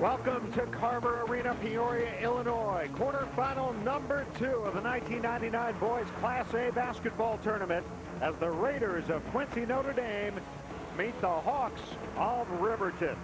Welcome to Carver Arena, Peoria, Illinois. Quarterfinal number 2 of the 1999 Boys Class A basketball tournament as the Raiders of Quincy, Notre Dame meet the Hawks of Riverton.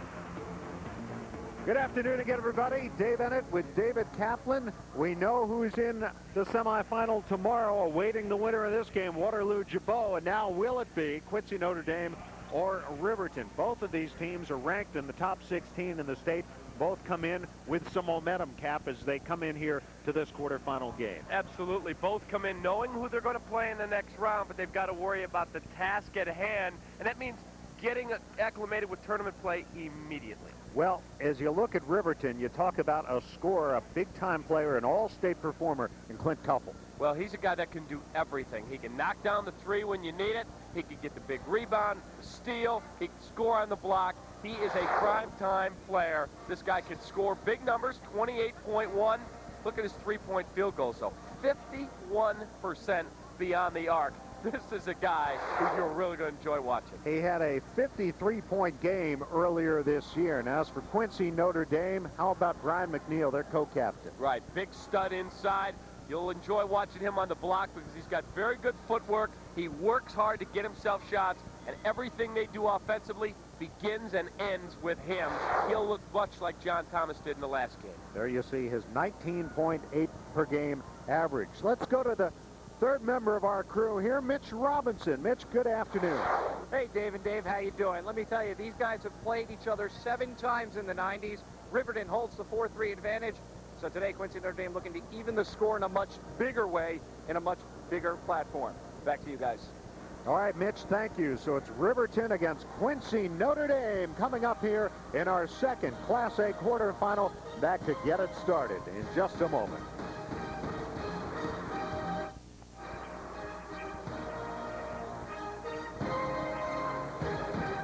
Good afternoon again, everybody. Dave Ennett with David Kaplan. We know who's in the semifinal tomorrow, awaiting the winner of this game, Waterloo-Jabot. And now will it be Quincy, Notre Dame, or Riverton? Both of these teams are ranked in the top 16 in the state. Both come in with some momentum, Cap, as they come in here to this quarterfinal game. Absolutely. Both come in knowing who they're going to play in the next round, but they've got to worry about the task at hand, and that means getting acclimated with tournament play immediately. Well, as you look at Riverton, you talk about a scorer, a big-time player, an all-state performer in Clint Kuffel. Well, he's a guy that can do everything. He can knock down the three when you need it. He can get the big rebound, steal. He can score on the block. He is a prime-time player. This guy can score big numbers, 28.1. Look at his three-point field goal, so 51% beyond the arc. This is a guy who you're really going to enjoy watching. He had a 53-point game earlier this year. Now, as for Quincy, Notre Dame, how about Brian McNeil, their co-captain? Right, big stud inside. You'll enjoy watching him on the block because he's got very good footwork. He works hard to get himself shots, and everything they do offensively begins and ends with him. He'll look much like John Thomas did in the last game. There you see his 19.8 per game average. Let's go to the third member of our crew here, Mitch Robinson. Mitch, good afternoon. Hey, Dave and Dave, how you doing? Let me tell you, these guys have played each other 7 times in the 90s. Riverton holds the 4-3 advantage. So today, Quincy Notre Dame looking to even the score in a much bigger way, in a much bigger platform. Back to you guys. All right, Mitch, thank you. So it's Riverton against Quincy Notre Dame coming up here in our second Class A quarterfinal. Back to get it started in just a moment.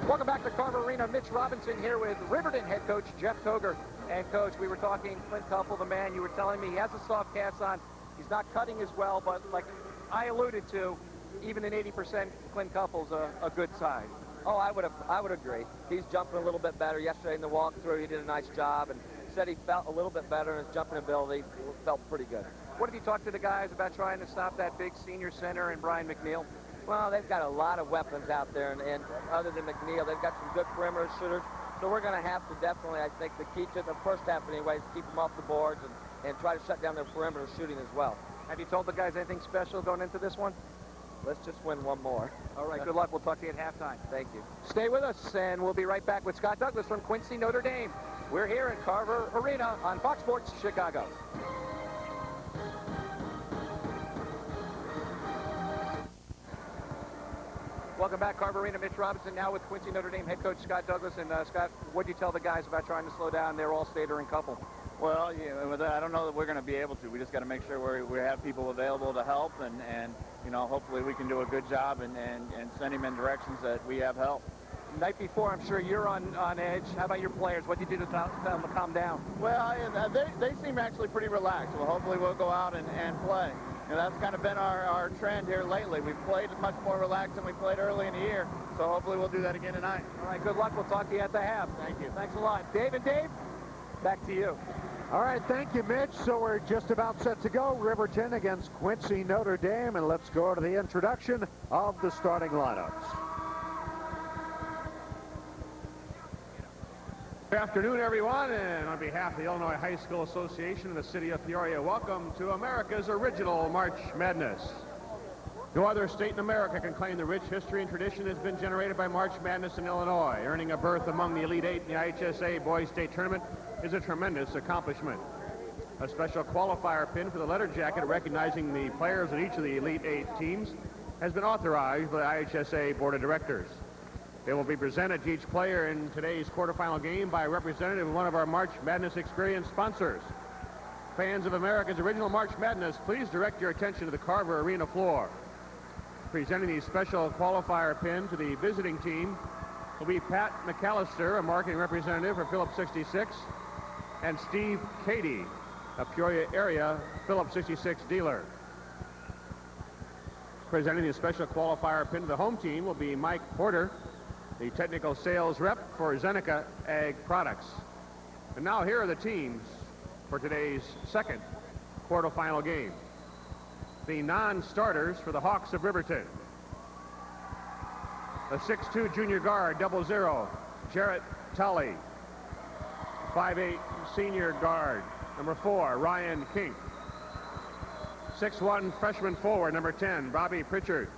Welcome back to Carver Arena. Mitch Robinson here with Riverton head coach Jeff Koger. And, Coach, we were talking Clint Kuffel, the man. You were telling me he has a soft cast on. He's not cutting as well, but like I alluded to, even in 80%, Clint Kuffel's a good sign. Oh, I would agree. He's jumping a little bit better. Yesterday in the walkthrough, he did a nice job and said he felt a little bit better in his jumping ability. Felt pretty good. What have you talked to the guys about trying to stop that big senior center and Brian McNeil? Well, they've got a lot of weapons out there, and other than McNeil, they've got some good perimeter shooters. So we're going to have to definitely, I think, the key to the first half anyway, is keep them off the boards and try to shut down their perimeter shooting as well. Have you told the guys anything special going into this one? Let's just win one more. All right, good luck. We'll talk to you at halftime. Thank you. Stay with us, and we'll be right back with Scott Douglas from Quincy, Notre Dame. We're here at Carver Arena on Fox Sports Chicago. Welcome back, Carver Arena. Mitch Robinson now with Quincy Notre Dame head coach Scott Douglas. And Scott, what do you tell the guys about trying to slow down their all-stater and Kuffel? Well, I don't know that we're going to be able to. We just got to make sure we have people available to help, and you know, hopefully we can do a good job and send him in directions that we have help. Night before, I'm sure you're on edge. How about your players? What did you do to tell them to calm down? Well, they seem actually pretty relaxed. Well, hopefully we'll go out and play. You know, that's kind of been our trend here lately. We've played much more relaxed than we played early in the year, so hopefully we'll do that again tonight. All right, good luck. We'll talk to you at the half. Thank you. Thanks a lot. Dave and Dave, back to you. All right, thank you, Mitch. So we're just about set to go. Riverton against Quincy Notre Dame, and let's go to the introduction of the starting lineups. Good afternoon, everyone, and on behalf of the Illinois High School Association and the City of Peoria, welcome to America's original March Madness. No other state in America can claim the rich history and tradition that has been generated by March Madness in Illinois. Earning a berth among the Elite Eight in the IHSA Boys State Tournament is a tremendous accomplishment. A special qualifier pin for the letter jacket recognizing the players of each of the Elite Eight teams has been authorized by the IHSA Board of Directors. It will be presented to each player in today's quarterfinal game by a representative of one of our March Madness Experience sponsors. Fans of America's original March Madness, please direct your attention to the Carver Arena floor. Presenting the special qualifier pin to the visiting team will be Pat McAllister, a marketing representative for Phillips 66, and Steve Cady, a Peoria area Phillips 66 dealer. Presenting the special qualifier pin to the home team will be Mike Porter, the technical sales rep for Zeneca Ag Products. And now here are the teams for today's second quarterfinal game. The non-starters for the Hawks of Riverton. The 6'2 junior guard, 00, Jarrett Tully. 5'8 senior guard, number 4, Ryan Kink. 6'1 freshman forward, number 10, Bobby Pritchard.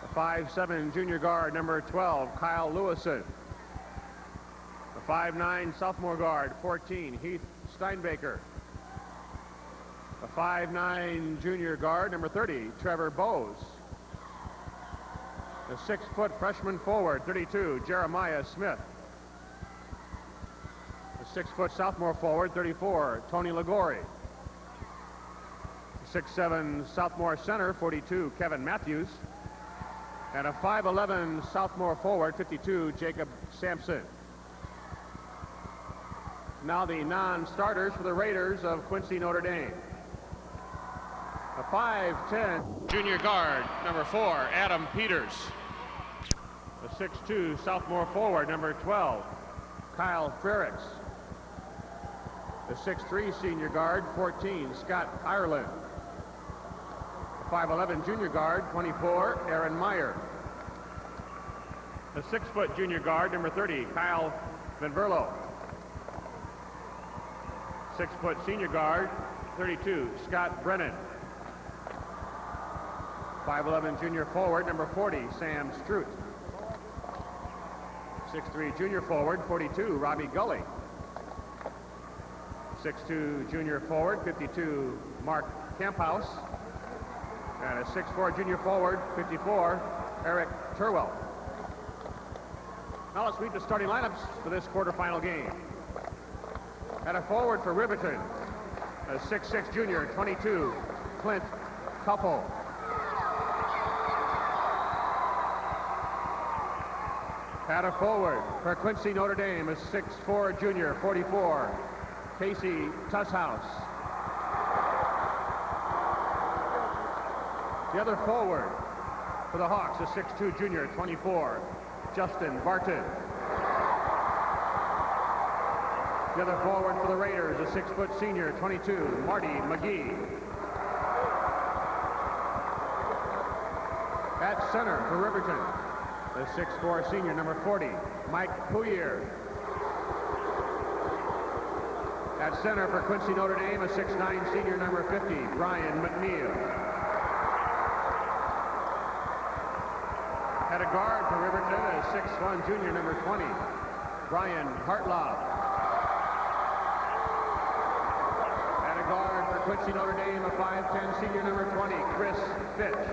The 5'7 junior guard, number 12, Kyle Lewison. The 5'9 sophomore guard, 14, Heath Steinbaker. The 5'9 junior guard, number 30, Trevor Bowes. The 6-foot freshman forward, 32, Jeremiah Smith. The 6-foot sophomore forward, 34, Tony Ligori. The 6'7 sophomore center, 42, Kevin Matthews. And a 5'11 sophomore forward, 52, Jacob Sampson. Now the non-starters for the Raiders of Quincy, Notre Dame. A 5'10 junior guard, number 4, Adam Peters. The 6'2 sophomore forward, number 12, Kyle Frericks. The 6'3 senior guard, 14, Scott Ireland. The 5'11 junior guard, 24, Aaron Meyer. The 6-foot junior guard, number 30, Kyle Van Verlo. 6-foot senior guard, 32, Scott Brennan. 5'11 junior forward, number 40, Sam Stroot. 6'3 junior forward, 42, Robbie Gully. 6'2 junior forward, 52, Mark Camphouse. And a 6'4 junior forward, 54, Eric Turwell. Now let's meet the starting lineups for this quarterfinal game. At a forward for Riverton, a 6'6 junior, 22, Clint Couple. At a forward for Quincy, Notre Dame, a 6'4 junior, 44, Casey Tusshouse. The other forward for the Hawks, a 6'2 junior, 24, Justin Barton. The other forward for the Raiders, a 6-foot senior, 22, Marty McGee. At center for Riverton, the 6'4 senior, number 40, Mike Pouillier. At center for Quincy Notre Dame, a 6'9 senior, number 50, Brian McNeil. At a guard for Riverton, a 6'1 junior, number 20, Brian Hartlaub. At a guard for Quincy Notre Dame, a 5'10 senior, number 20, Chris Fitch.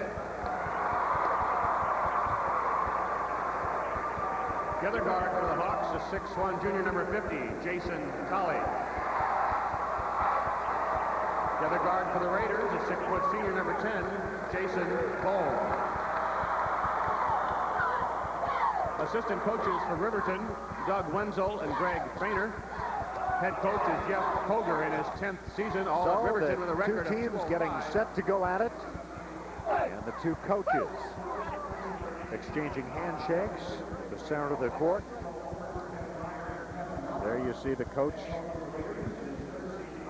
The other guard for the Hawks, a 6'1 junior, number 50, Jason Colley. The other guard for the Raiders, a 6-foot senior, number 10, Jason Bone. Assistant coaches for Riverton, Doug Wenzel and Greg Trainer. Head coach is Jeff Koger in his 10th season, all at Riverton with a record two teams getting set to go at it, and the two coaches exchanging handshakes at the center of the court. There you see the coach,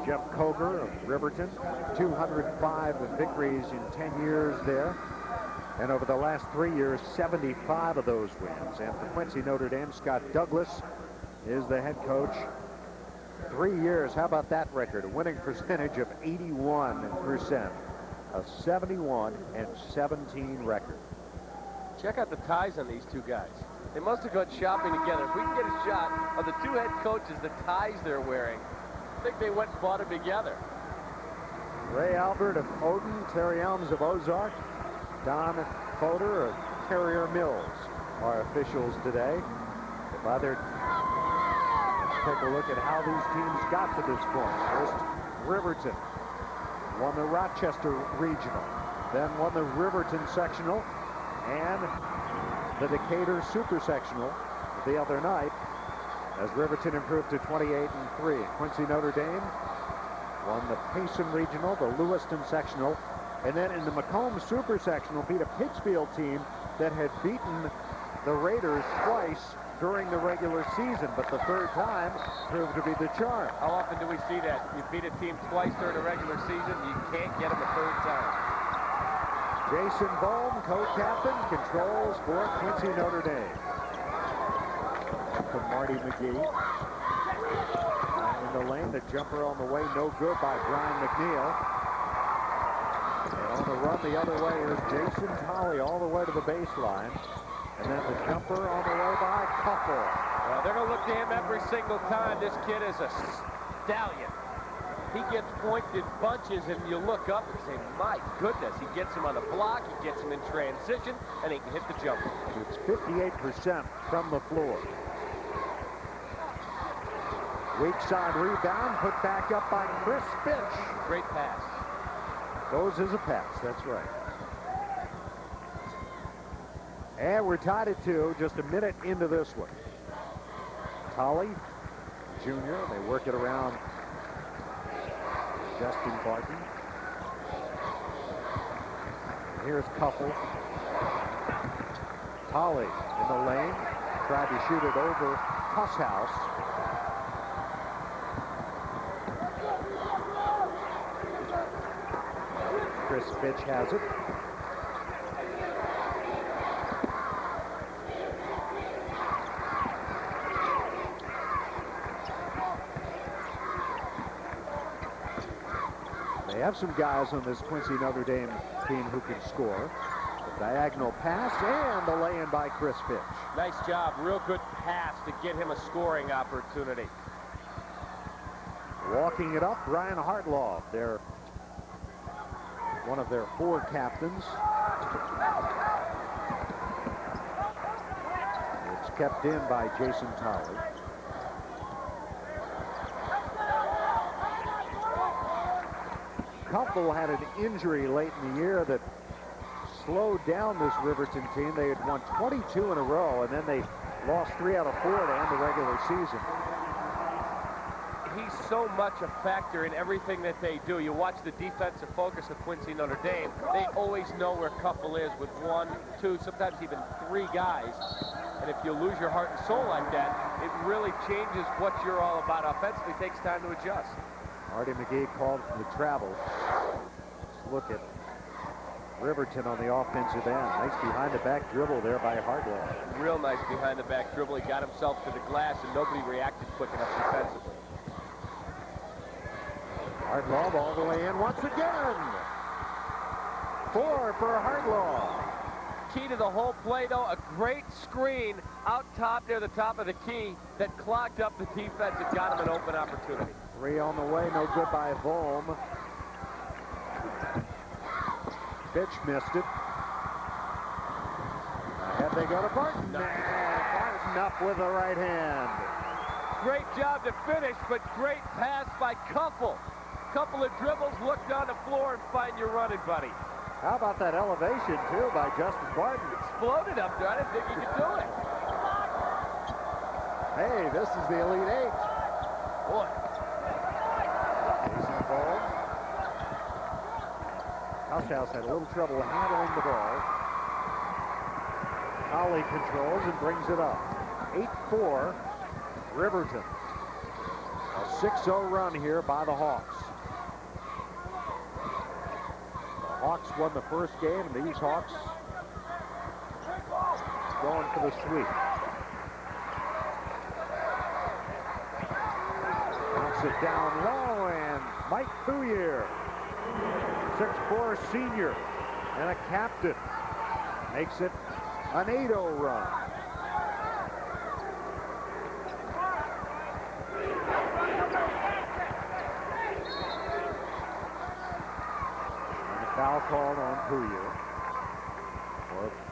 Jeff Koger of Riverton, 205 victories in 10 years there. And over the last 3 years, 75 of those wins. And for Quincy Notre Dame, Scott Douglas is the head coach. 3 years, how about that record? A winning percentage of 81%. A 71-17 record. Check out the ties on these two guys. They must have gone shopping together. If we can get a shot of the two head coaches, the ties they're wearing, I think they went and bought them together. Ray Albert of Odin, Terry Elms of Ozark, Don Foder of Carrier Mills are officials today. Let's take a look at how these teams got to this point. First, Riverton won the Rochester Regional, then won the Riverton Sectional and the Decatur Super Sectional the other night as Riverton improved to 28-3. Quincy Notre Dame won the Payson Regional, the Lewiston Sectional, and then in the Macomb Super Sectional beat a Pittsfield team that had beaten the Raiders twice during the regular season, but the third time proved to be the charm. How often do we see that? You beat a team twice during the regular season, you can't get them a third time. Jason Bohm, co-captain, controls for Quincy Notre Dame. From Marty McGee. In the lane, the jumper on the way, no good by Brian McNeil. And on the run the other way is Jason Tolley all the way to the baseline. And then the jumper on the way by Couple. Well, they're going to look to him every single time. This kid is a stallion. He gets pointed bunches, and you look up and say, my goodness, he gets him on the block, he gets him in transition, and he can hit the jumper. It's 58% from the floor. Weak side rebound, put back up by Chris Fitch. Great pass. Goes as a pass, that's right. And we're tied at 2, just a minute into this one. Tolley, Jr., they work it around Justin Barton. And here's Couple. Tolley in the lane, tried to shoot it over Husshouse. Chris Fitch has it. They have some guys on this Quincy Notre Dame team who can score. The diagonal pass and the lay-in by Chris Fitch. Nice job. Real good pass to get him a scoring opportunity. Walking it up, Ryan Hartlaw. They're one of their 4 captains. It's kept in by Jason Tolley. Couple had an injury late in the year that slowed down this Riverton team. They had won 22 in a row, and then they lost 3 out of 4 to end the regular season. He's so much a factor in everything that they do. You watch the defensive focus of Quincy Notre Dame. They always know where Couple is with 1, 2, sometimes even 3 guys. And if you lose your heart and soul like that, it really changes what you're all about offensively. It takes time to adjust. Marty McGee called for the travel. Let's look at Riverton on the offensive end. Nice behind-the-back dribble there by Hartlaw. Real nice behind-the-back dribble. He got himself to the glass, and nobody reacted quick enough defensively. Hartlaw all the way in once again. 4 for Hartlaw. Key to the whole play, though, a great screen out top near the top of the key that clogged up the defense and got him an open opportunity. 3 on the way, no good by Bohm. Fitch missed it. Ahead they go to Barton. Barton up with the right hand. Great job to finish, but great pass by Couple. Couple of dribbles, look down the floor and find your running buddy. How about that elevation, too, by Justin Barton? Exploded up there. I didn't think he could do it. Hey, this is the Elite 8. Boy. Jason Bohm. Husshouse had a little trouble handling the ball. Tolley controls and brings it up. 8-4, Riverton. A 6-0 run here by the Hawks. The Hawks won the first game, and these Hawks going for the sweep. Bounce it down low, and Mike Couillere, 6'4" senior and a captain, makes it an 8-0 run. Foul called on Couillere.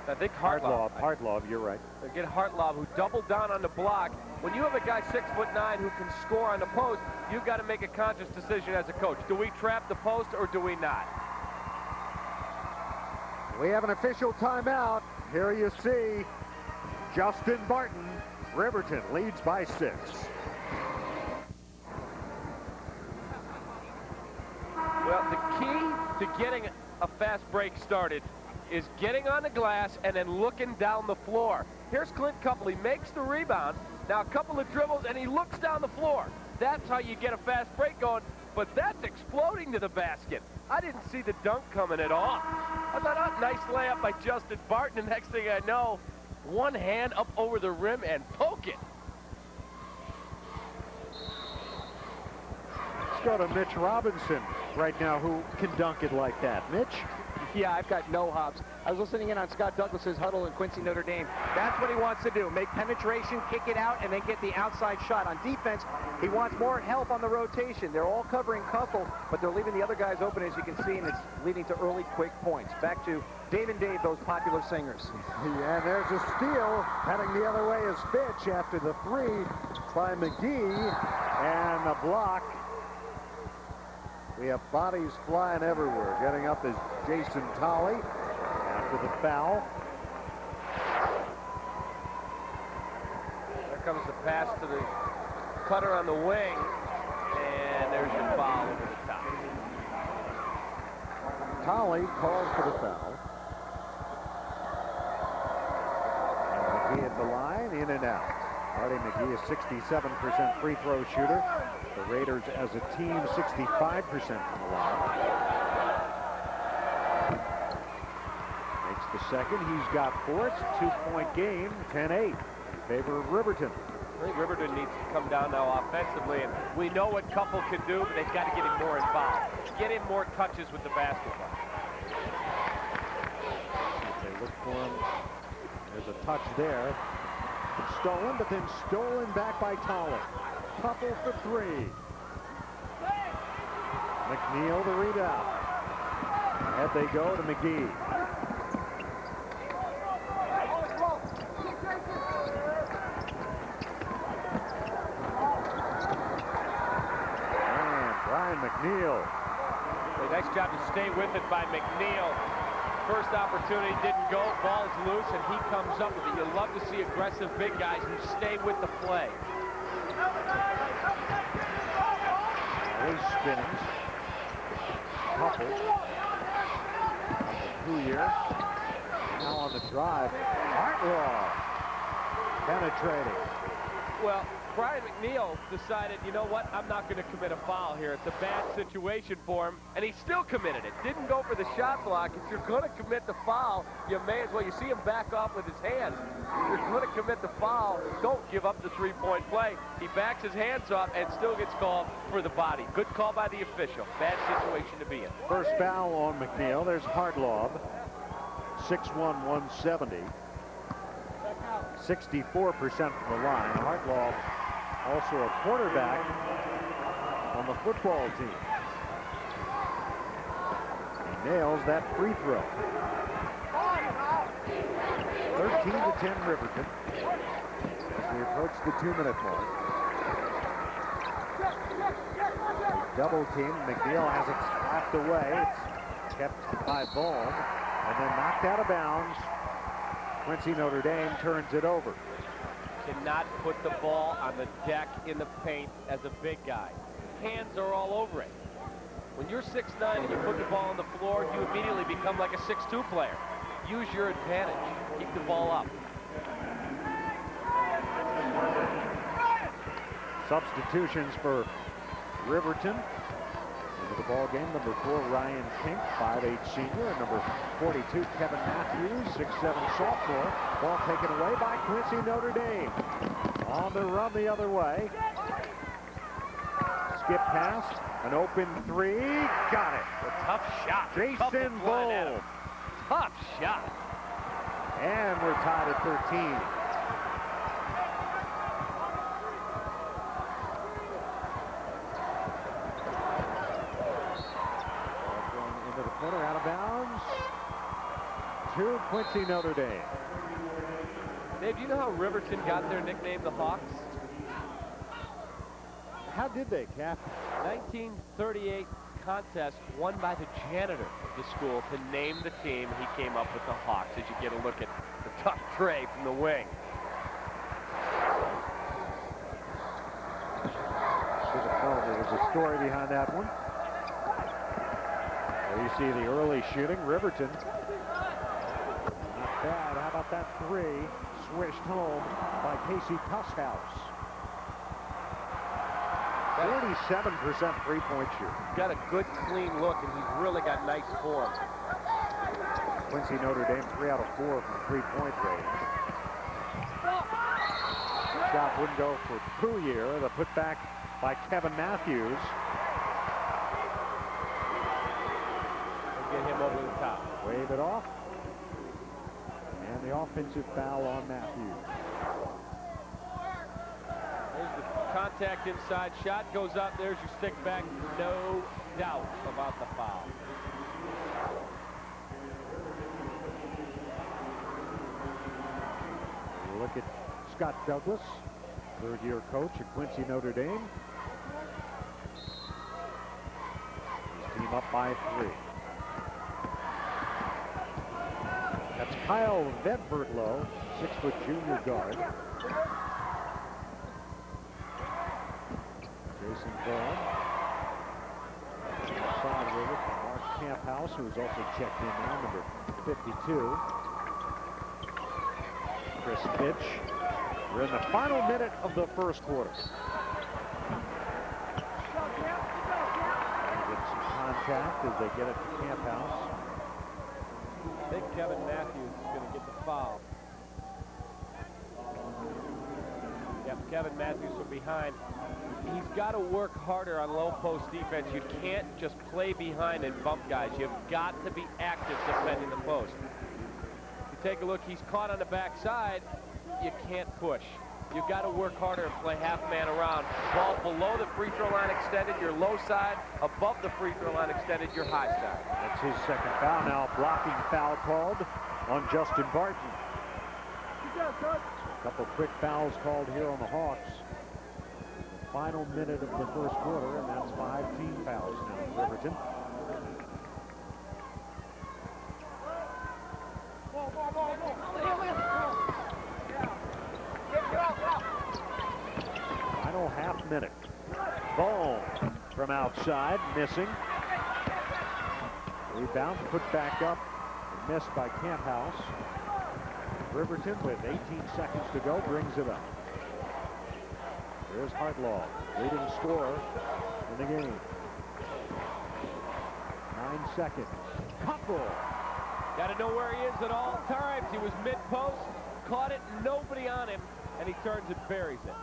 I think Hartlaw, you're right. Again, Hartlaw, who doubled down on the block. When you have a guy 6'9" who can score on the post, you've got to make a conscious decision as a coach. Do we trap the post or do we not? We have an official timeout. Here you see Justin Barton. Riverton leads by 6. Well, the key to getting a fast break started is getting on the glass and then looking down the floor. Here's Clint Couple. He makes the rebound. Now a couple of dribbles, and he looks down the floor. That's how you get a fast break going, but that's exploding to the basket. I didn't see the dunk coming at all. I thought, oh, nice layup by Justin Barton, and next thing I know, one hand up over the rim and poke it. Let's go to Mitch Robinson right now, who can dunk it like that. Mitch? Yeah, I've got no hops. I was listening in on Scott Douglas's huddle in Quincy, Notre Dame. That's what he wants to do, make penetration, kick it out, and then get the outside shot. On defense, he wants more help on the rotation. They're all covering Couple, but they're leaving the other guys open, as you can see, and it's leading to early quick points. Back to Dave and Dave, those popular singers. Yeah, there's a steal. Heading the other way is Fitch after the three by McGee, and a block. We have bodies flying everywhere. Getting up is Jason Tolley after the foul. There comes the pass to the cutter on the wing, and there's your foul over the top. Tolley calls for the foul. And McGee at the line, in and out. Marty McGee is 67% free throw shooter. The Raiders as a team 65% from the line. Makes the second. He's got fourth. 2-point game. 10-8 in favor of Riverton. I think Riverton needs to come down now offensively, and we know what Couple can do, but they've got to get him more involved. Get him more touches with the basketball. They look for him. There's a touch there. It's stolen, but then stolen back by Tolley. Couple for three. McNeil the rebound. Ahead they go to McGee. And Brian McNeil. Nice job to stay with it by McNeil. First opportunity didn't go. Ball is loose, and he comes up with it. You love to see aggressive big guys who stay with the play. Always spinnings. Couple. Here. Now on the drive. Hartlaw penetrating. Well, Brian McNeil decided, you know what, I'm not going to commit a foul here. It's a bad situation for him, and he still committed it. Didn't go for the shot block. If you're going to commit the foul, you may as well. You see him back off with his hands. If you're going to commit the foul, don't give up the three-point play. He backs his hands off and still gets called for the body. Good call by the official. Bad situation to be in. First foul on McNeil. There's Hartlaw. 6'1", 170. 64% from the line. Hartlaw, also a quarterback on the football team. He nails that free throw. 13-10 Riverton as we approach the 2-minute mark. Double team. McNeil has it slapped away. It's kept by Bohm and then knocked out of bounds. Quincy Notre Dame turns it over. Cannot put the ball on the deck in the paint as a big guy. Hands are all over it. When you're 6'9" and you put the ball on the floor, you immediately become like a 6'2" player. Use your advantage. Keep the ball up. Substitutions for Riverton. Into the ball game, number 4, Ryan Pink, 5'8" senior, and number 42, Kevin Matthews, 6'7" sophomore. Ball taken away by Quincy Notre Dame. On the run the other way. Skip past, an open three, got it. A tough shot. Jason Bohm. Tough shot. And we're tied at 13. Into the corner, out of bounds. To Quincy Notre Dame. Dave, do you know how Riverton got their nickname, the Hawks? How did they, Cap? 1938 contest won by the janitor of the school to name the team. He came up with the Hawks as you get a look at the tough tray from the wing. Should have known there was a story behind that one. There you see the early shooting. Riverton. Not bad. How about that three? swished home by Casey Tusshouse. 47% three-point shoot. Got a good, clean look, and he's really got nice form. Quincy Notre Dame 3 out of 4 from three-point range. Shot wouldn't go for Pouillier. The putback by Kevin Matthews. Get him over the top. Wave it off. And the offensive foul on Matthews. There's the contact inside. Shot goes up. There's your stick back. No doubt about the foul. Look at Scott Douglas, third-year coach at Quincy Notre Dame. His team up by 3. That's Kyle Vedbertlow, 6-foot junior guard. Jason Vaughn. Side with it from Mark Camphouse, who is also checked in now, number 52. Chris Fitch. We're in the final minute of the first quarter. Get some contact as they get it to Camphouse. I think Kevin Matthews is going to get the foul. Yep, Kevin Matthews from behind. He's got to work harder on low post defense. You can't just play behind and bump guys. You've got to be active defending the post. You take a look, he's caught on the backside. You can't push. You've got to work harder and play half man around. Ball below the free throw line extended, your low side. Above the free throw line extended, your high side. That's his second foul now. Blocking foul called on Justin Barton. A couple quick fouls called here on the Hawks. The final minute of the first quarter, and that's 5 team fouls now in Riverton. Final half minute. Ball from outside, missing. Rebound put back up and missed by Camphouse. Riverton with 18 seconds to go brings it up. There's Hartlaw, leading scorer in the game. 9 seconds. Couple. Got to know where he is at all times. He was mid-post, caught it, nobody on him, and he turns and buries it.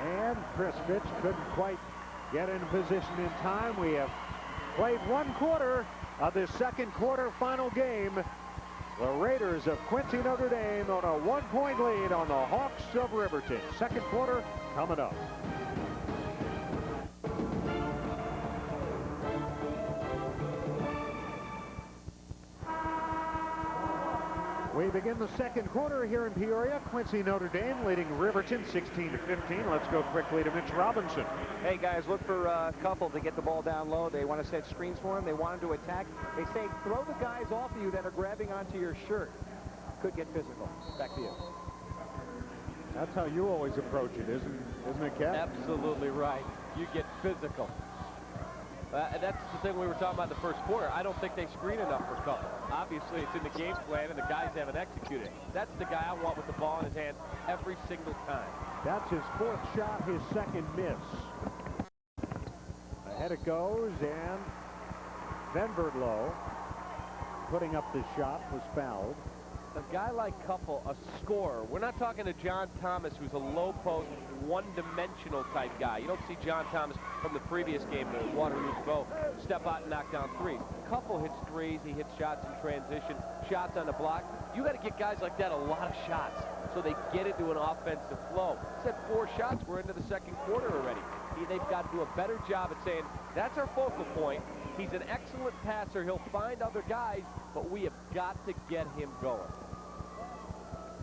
And Chris Fitch couldn't quite get in position in time. We have played 1 quarter of this second quarter final game. The Raiders of Quincy Notre Dame on a 1-point lead on the Hawks of Riverton. Second quarter coming up. We begin the second quarter here in Peoria. Quincy Notre Dame leading Riverton 16-15. Let's go quickly to Mitch Robinson. Hey, guys, look for a couple to get the ball down low. They want to set screens for him. They want him to attack. They say throw the guys off of you that are grabbing onto your shirt. Could get physical. Back to you. That's how you always approach it, isn't it, Kev? Absolutely right. You get physical. That's the thing we were talking about in the first quarter. I don't think they screen enough for couple. Obviously, it's in the game plan, and the guys haven't executed. That's the guy I want with the ball in his hands every single time. That's his 4th shot, his 2nd miss. Ahead it goes, and Vedbertlow putting up the shot was fouled. A guy like Couple, a scorer. We're not talking to John Thomas, who's a low-post, one-dimensional type guy. You don't see John Thomas from the previous game, the Waterloo Bow, step out and knock down threes. Couple hits threes. He hits shots in transition, shots on the block. You got to get guys like that a lot of shots so they get into an offensive flow. Said 4 shots. We're into the second quarter already. They've got to do a better job at saying, that's our focal point. He's an excellent passer. He'll find other guys, but we have got to get him going.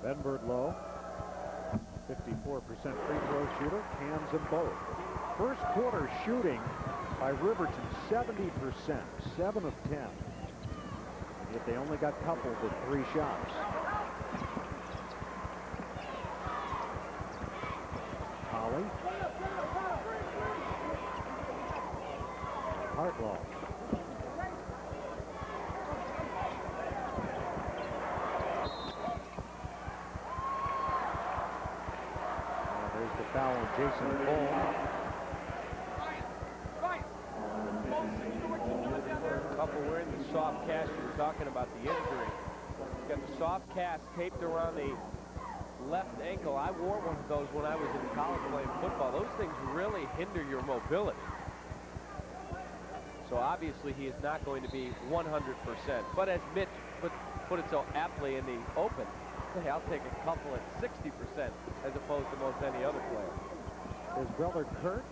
Vedbertlow, 54% free throw shooter, cans them both. First quarter shooting by Riverton, 70%, 7 of 10. Yet they only got coupled with 3 shots. Holly. Hartlaw. foul on Jason Cole. Couple wearing the soft cast. You were talking about the injury. Got the soft cast taped around the left ankle. I wore one of those when I was in college playing football. Those things really hinder your mobility. So obviously he is not going to be 100%. But as Mitch put it so aptly in the open, hey, I'll take a couple at 60% as opposed to most any other player. His brother Kurt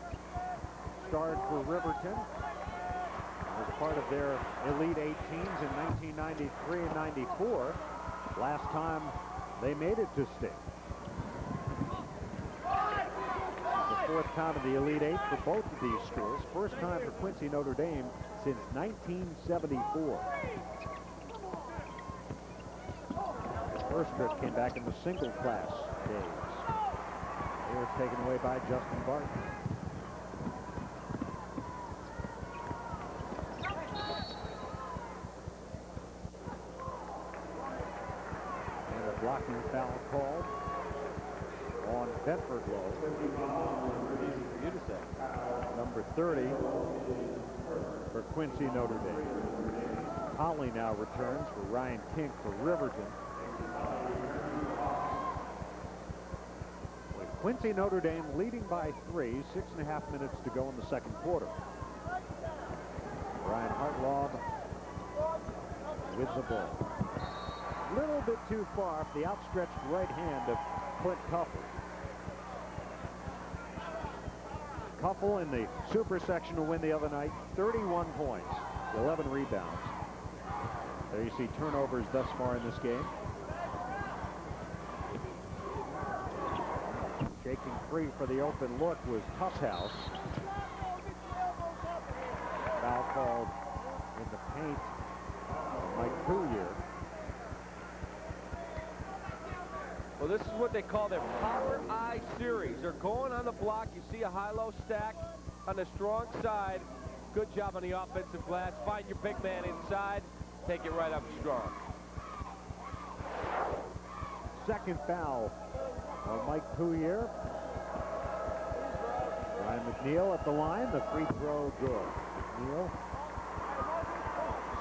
starred for Riverton as part of their Elite 8 teams in 1993 and 94. Last time they made it to state. The fourth time in the Elite 8 for both of these schools. First time for Quincy Notre Dame since 1974. First trip came back in the single class days. Here it's taken away by Justin Barton. And a blocking foul called on Bedford Lowe. Easy for you to say. Number 30 for Quincy Notre Dame. Holly now returns for Ryan Kink for Riverton. With Quincy Notre Dame leading by 3, 6.5 minutes to go in the second quarter. Brian Hartlaub with the ball. A little bit too far for the outstretched right hand of Clint Cuffle. Cuffle in the super sectional win the other night, 31 points, 11 rebounds. There you see turnovers thus far in this game. Shaking free for the open look was Tusshouse. Foul called in the paint. Mike Coulier. Well, this is what they call their power eye series. They're going on the block. You see a high-low stack on the strong side. Good job on the offensive glass. Find your big man inside. Take it right up strong. Second foul on Mike Coulier. Ryan McNeil at the line. The free throw good. McNeil,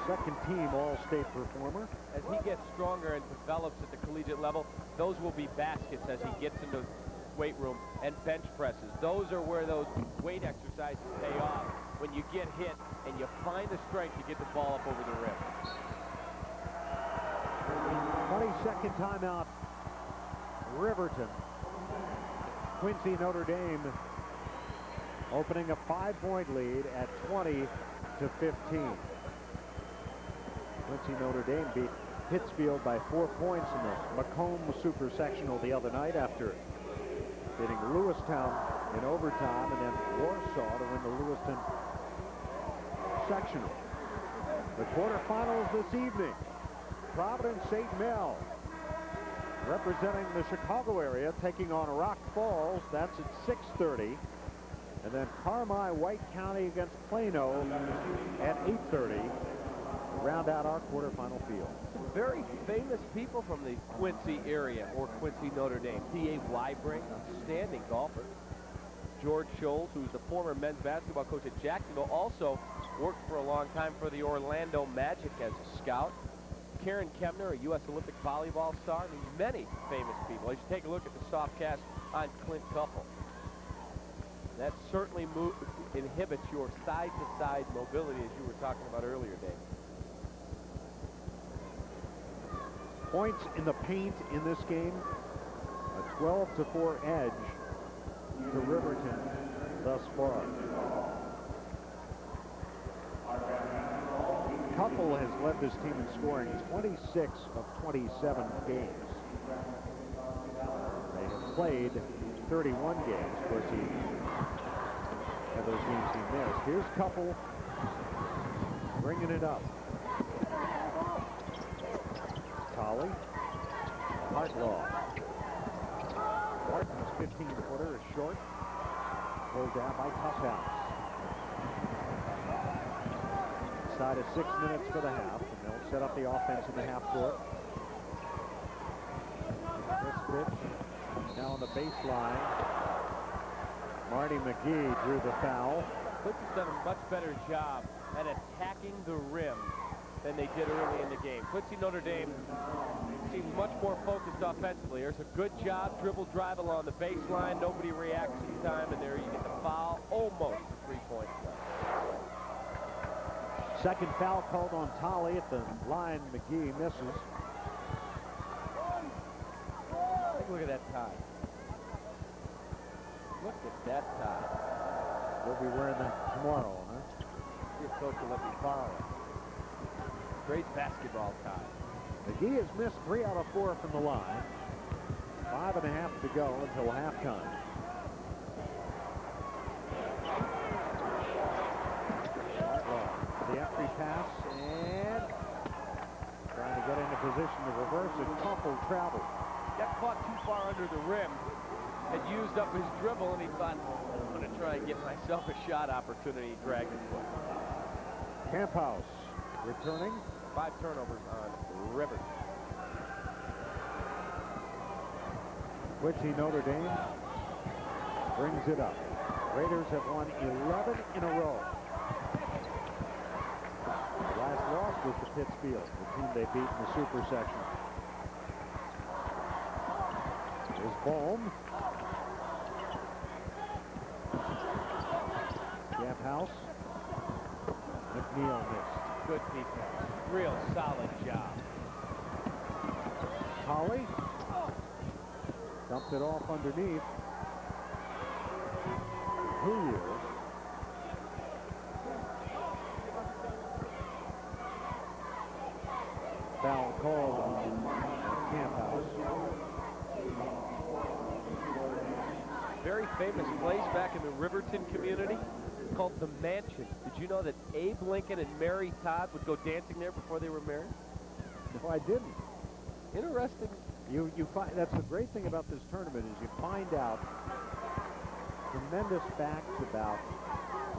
second team All-State performer. As he gets stronger and develops at the collegiate level, those will be baskets as he gets into weight room and bench presses. Those are where those weight exercises pay off. When you get hit and you find the strength to get the ball up over the rim. 22nd timeout. Riverton. Quincy Notre Dame opening a 5-point lead at 20-15. Quincy Notre Dame beat Pittsfield by 4 points in the Macomb Super Sectional the other night after beating Lewistown in overtime, and then Warsaw to win the Lewiston Sectional. The quarterfinals this evening. Providence St. Mel representing the Chicago area taking on Rock Falls. That's at 6:30. And then Carmi White County against Plano at 8:30. Round out our quarterfinal field. Some very famous people from the Quincy area or Quincy Notre Dame. D.A. Weibring, outstanding golfer. George Scholes, who's the former men's basketball coach at Jacksonville, also worked for a long time for the Orlando Magic as a scout. Karen Kemner, a U.S. Olympic volleyball star. I mean, many famous people. As you take a look at the soft cast on Clint Cuffle. That certainly inhibits your side-to-side mobility, as you were talking about earlier, Dave. Points in the paint in this game. A 12-4 edge to Riverton thus far. Cuffle has led this team in scoring 26 of 27 games. They have played 31 games. Of course, he had those games he missed. Here's Cuffle bringing it up. Colley, Hartlaw. Martin's 15-footer is short. Pulled down by Tusshouse. Inside of 6 minutes for the half, and they'll set up the offense in the half court. Chris Fitch now on the baseline. Marty McGee drew the foul. Quincy's done a much better job at attacking the rim than they did early in the game. Quincy Notre Dame seems much more focused offensively. There's a good job, dribble drive along the baseline. Nobody reacts in time, and there you get the foul, almost a 3-point play. Second foul called on Tolley at the line. McGee misses. Look at that tie. Look at that tie. We'll be wearing that tomorrow, huh? Your coach will let me borrow it. Great basketball tie. McGee has missed 3 out of 4 from the line. 5.5 to go until halftime. The entry pass and trying to get into position to reverse and fumble travel. Got caught too far under the rim. Had used up his dribble, and he thought, I'm going to try and get myself a shot opportunity. Dragged his foot. Camphouse returning. 5 turnovers on Riverton. Quincy Notre Dame brings it up. Raiders have won 11 in a row. The last loss was to Pittsfield, the team they beat in the super section. Here's Bohm. Camphouse. McNeil missed. Good defense. Real solid job. Tolley dumped it off underneath. Who foul called on Camphouse. Very famous place back in the Riverton community called the Mansion. Did you know that Abe Lincoln and Mary Todd would go dancing there before they were married? No, I didn't. Interesting. You find that's the great thing about this tournament is you find out tremendous facts about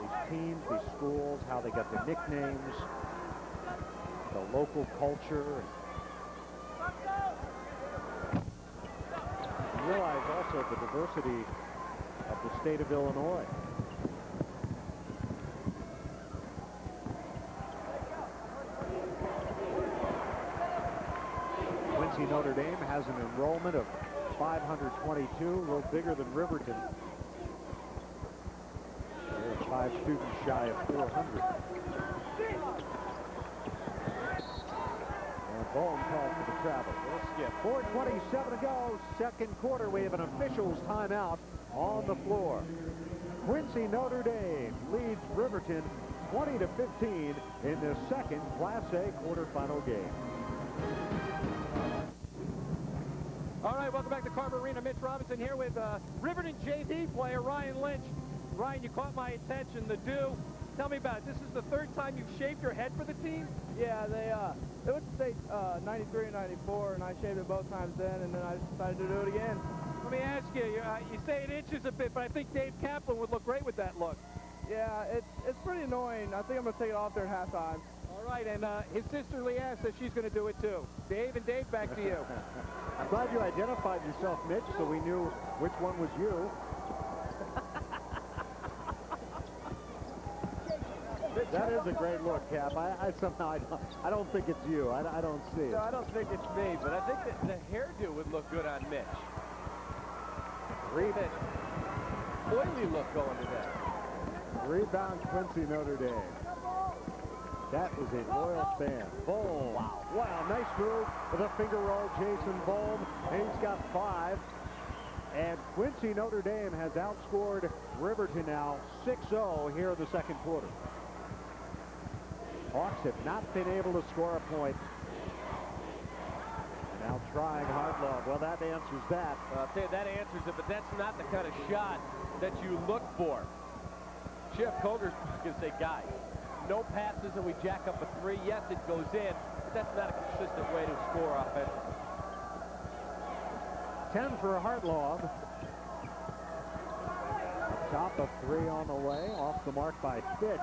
these teams, these schools, how they got their nicknames, the local culture. You realize also the diversity of the state of Illinois. Quincy Notre Dame has an enrollment of 522, a little bigger than Riverton. There's 5 students shy of 400. And Bohm called for the travel. We'll skip. 4:27 to go, second quarter. We have an officials timeout on the floor. Quincy Notre Dame leads Riverton 20-15 in the second Class A quarterfinal game. All right, welcome back to Carver Arena. Mitch Robinson here with Riverton JV player Ryan Lynch. Ryan, you caught my attention. The dew. Tell me about it. This is the 3rd time you've shaved your head for the team? Yeah, they went to state 93 and 94, and I shaved it both times then, and then I just decided to do it again. Let me ask you, you say it itches a bit, but I think Dave Kaplan would look great with that look. Yeah, it's pretty annoying. I think I'm going to take it off there in halftime. All right, and his sister Leanne says she's going to do it too. Dave, back to you. I'm glad you identified yourself, Mitch, so we knew which one was you. That is a great look, Cap. I somehow I don't think it's you. I don't see it. No, I don't think it's me, but I think that the hairdo would look good on Mitch. That oily look going to that. Rebound, Quincy Notre Dame. That is a loyal fan. Bohm. Wow, nice move with a finger roll, Jason Bohm. And he's got 5. And Quincy Notre Dame has outscored Riverton now 6-0 here in the second quarter. Hawks have not been able to score a point. Now trying Hartlove. Well, that answers that. I'll tell you, that answers it, but that's not the kind of shot that you look for. Jeff Koger's going to say, guys, no passes and we jack up a 3. Yes, it goes in, but that's not a consistent way to score offensively. 10 for Hartlove. Top of 3 on the way, off the mark by Fitch.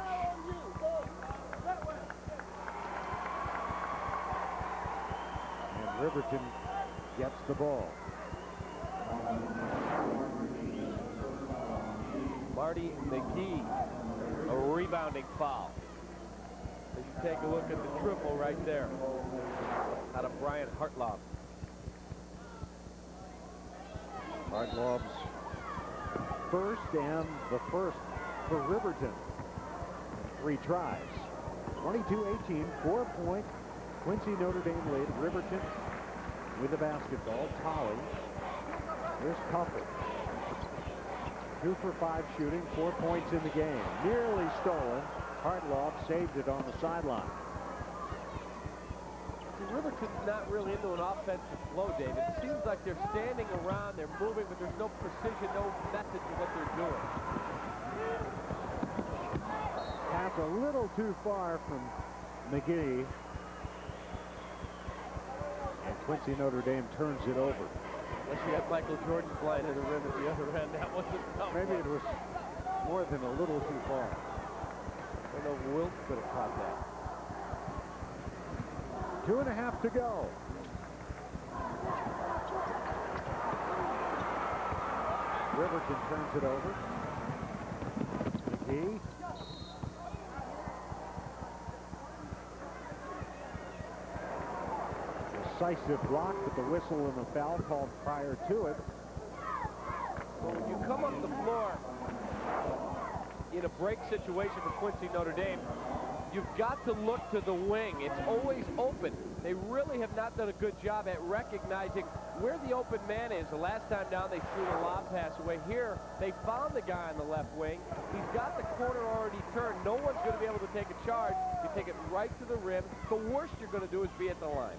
And Riverton gets the ball. Marty McGee, a rebounding foul. As you take a look at the triple right there out of Brian Hartlob. Hartlob's first and the first for Riverton. 3 tries. 22-18, 4-point Quincy Notre Dame lead. Riverton with the basketball. Tolley. Here's Couple. 2 for 5 shooting, 4 points in the game. Nearly stolen. Hartlob saved it on the sideline. Riverton's not really into an offensive flow, David. It seems like they're standing around, they're moving, but there's no precision, no method to what they're doing. Pass a little too far from McGee. And Quincy Notre Dame turns it over. Unless you have Michael Jordan flying to the rim at the other end, that wasn't tough. Maybe it was more than a little too far. I know Wilt could have caught that. 2.5 to go. Riverton turns it over. McGee. Decisive block, but the whistle and the foul called prior to it. Well, when you come up the floor in a break situation for Quincy Notre Dame, you've got to look to the wing. It's always open. They really have not done a good job at recognizing where the open man is. The last time down, they threw the lob pass away. Here, they found the guy on the left wing. He's got the corner already turned. No one's going to be able to take a charge. You take it right to the rim. The worst you're going to do is be at the line.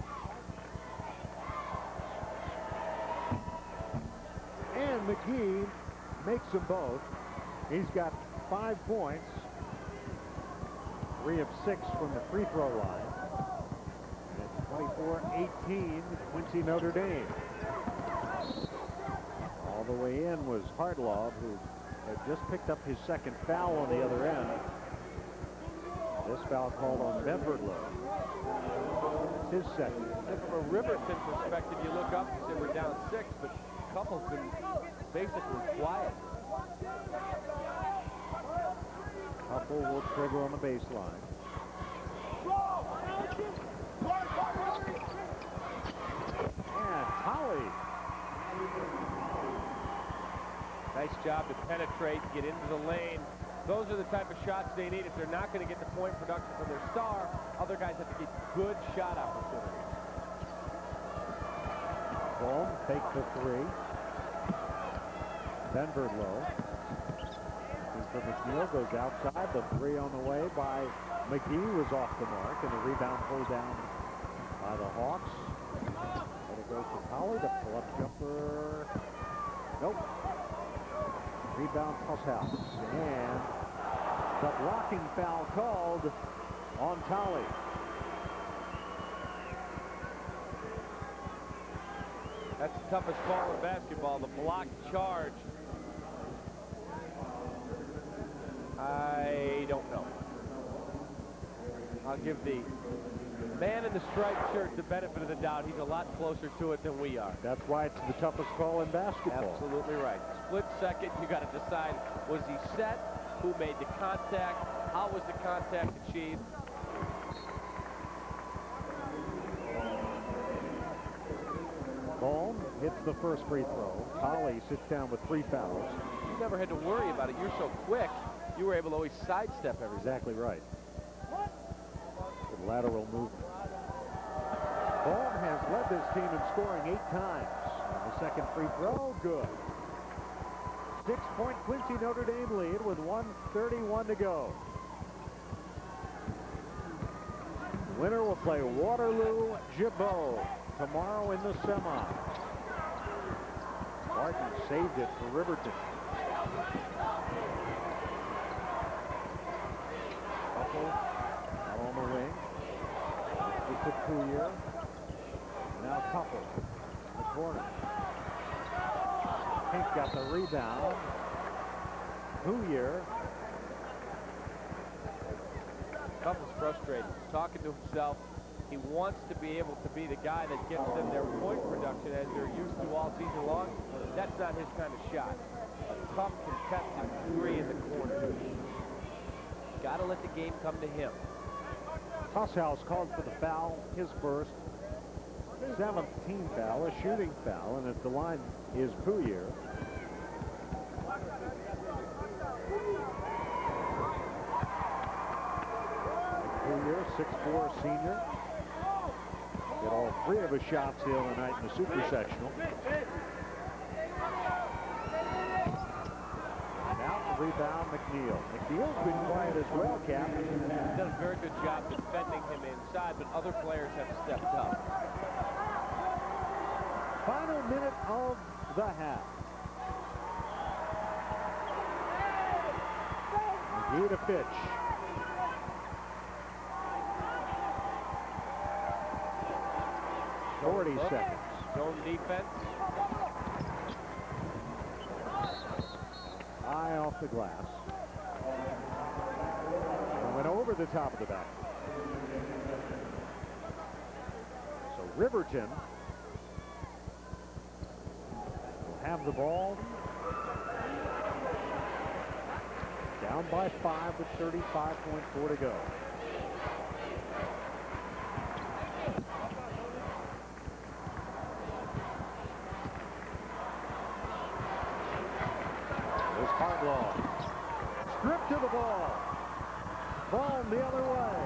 And McGee makes them both. He's got 5 points. 3 of 6 from the free throw line. And it's 24-18, Quincy Notre Dame. All the way in was Hartlob, who had just picked up his second foul on the other end. This foul called on Benverlow. It's his second. And from a Riverton perspective, you look up and say we're down 6, but Couple's been basically quiet. Couple will trigger on the baseline. And Tolley. Nice job to penetrate, get into the lane. Those are the type of shots they need. If they're not going to get the point production from their star, other guys have to get good shot opportunities. Bohm takes the 3. Benverlow. For McNeil goes outside. The 3 on the way by McGee was off the mark, and the rebound pulled down by the Hawks. And it goes to Tolley. The pull-up jumper. Nope. Rebound House. And the blocking foul called on Tolley. That's the toughest call in basketball, the block charge. I don't know. I'll give the man in the striped shirt the benefit of the doubt. He's a lot closer to it than we are. That's why it's the toughest call in basketball. Absolutely right. Split second, you got to decide, was he set? Who made the contact? How was the contact achieved? Bohm hits the first free throw. Tolley sits down with 3 fouls. You never had to worry about it. You're so quick, you were able to always sidestep everything. Exactly right. Good lateral movement. Bohm has led this team in scoring 8 times. And the second free throw, good. 6-point Quincy Notre Dame lead with 1:31 to go. Winner will play Waterloo Gibault tomorrow in the semi. Martin saved it for Riverton. Couple out on the wing. It's a 2-year. Now Couple in the corner. Pink got the rebound. 2-year. Couple's frustrated. He's talking to himself. He wants to be able to be the guy that gets them their point production as they're used to all season long. That's not his kind of shot. tough, contested three in the corner. Got to let the game come to him. Husshouse called for the foul, his first. 7th team foul, a shooting foul, and at the line is Pouyer. Pouyer, 6'4" senior. Get all 3 of his shots the other night in the super sectional. And out the rebound, McNeil. McNeil's been quiet as well, Cap. He's done a very good job defending him inside, but other players have stepped up. Final minute of the half. McGee to Fitch. Forty seconds. Zone defense. Eye off the glass. And went over the top of the back. So Riverton will have the ball. Down by 5 with 35.4 to go. There's Hartlaw. Stripped to the ball. Ball the other way.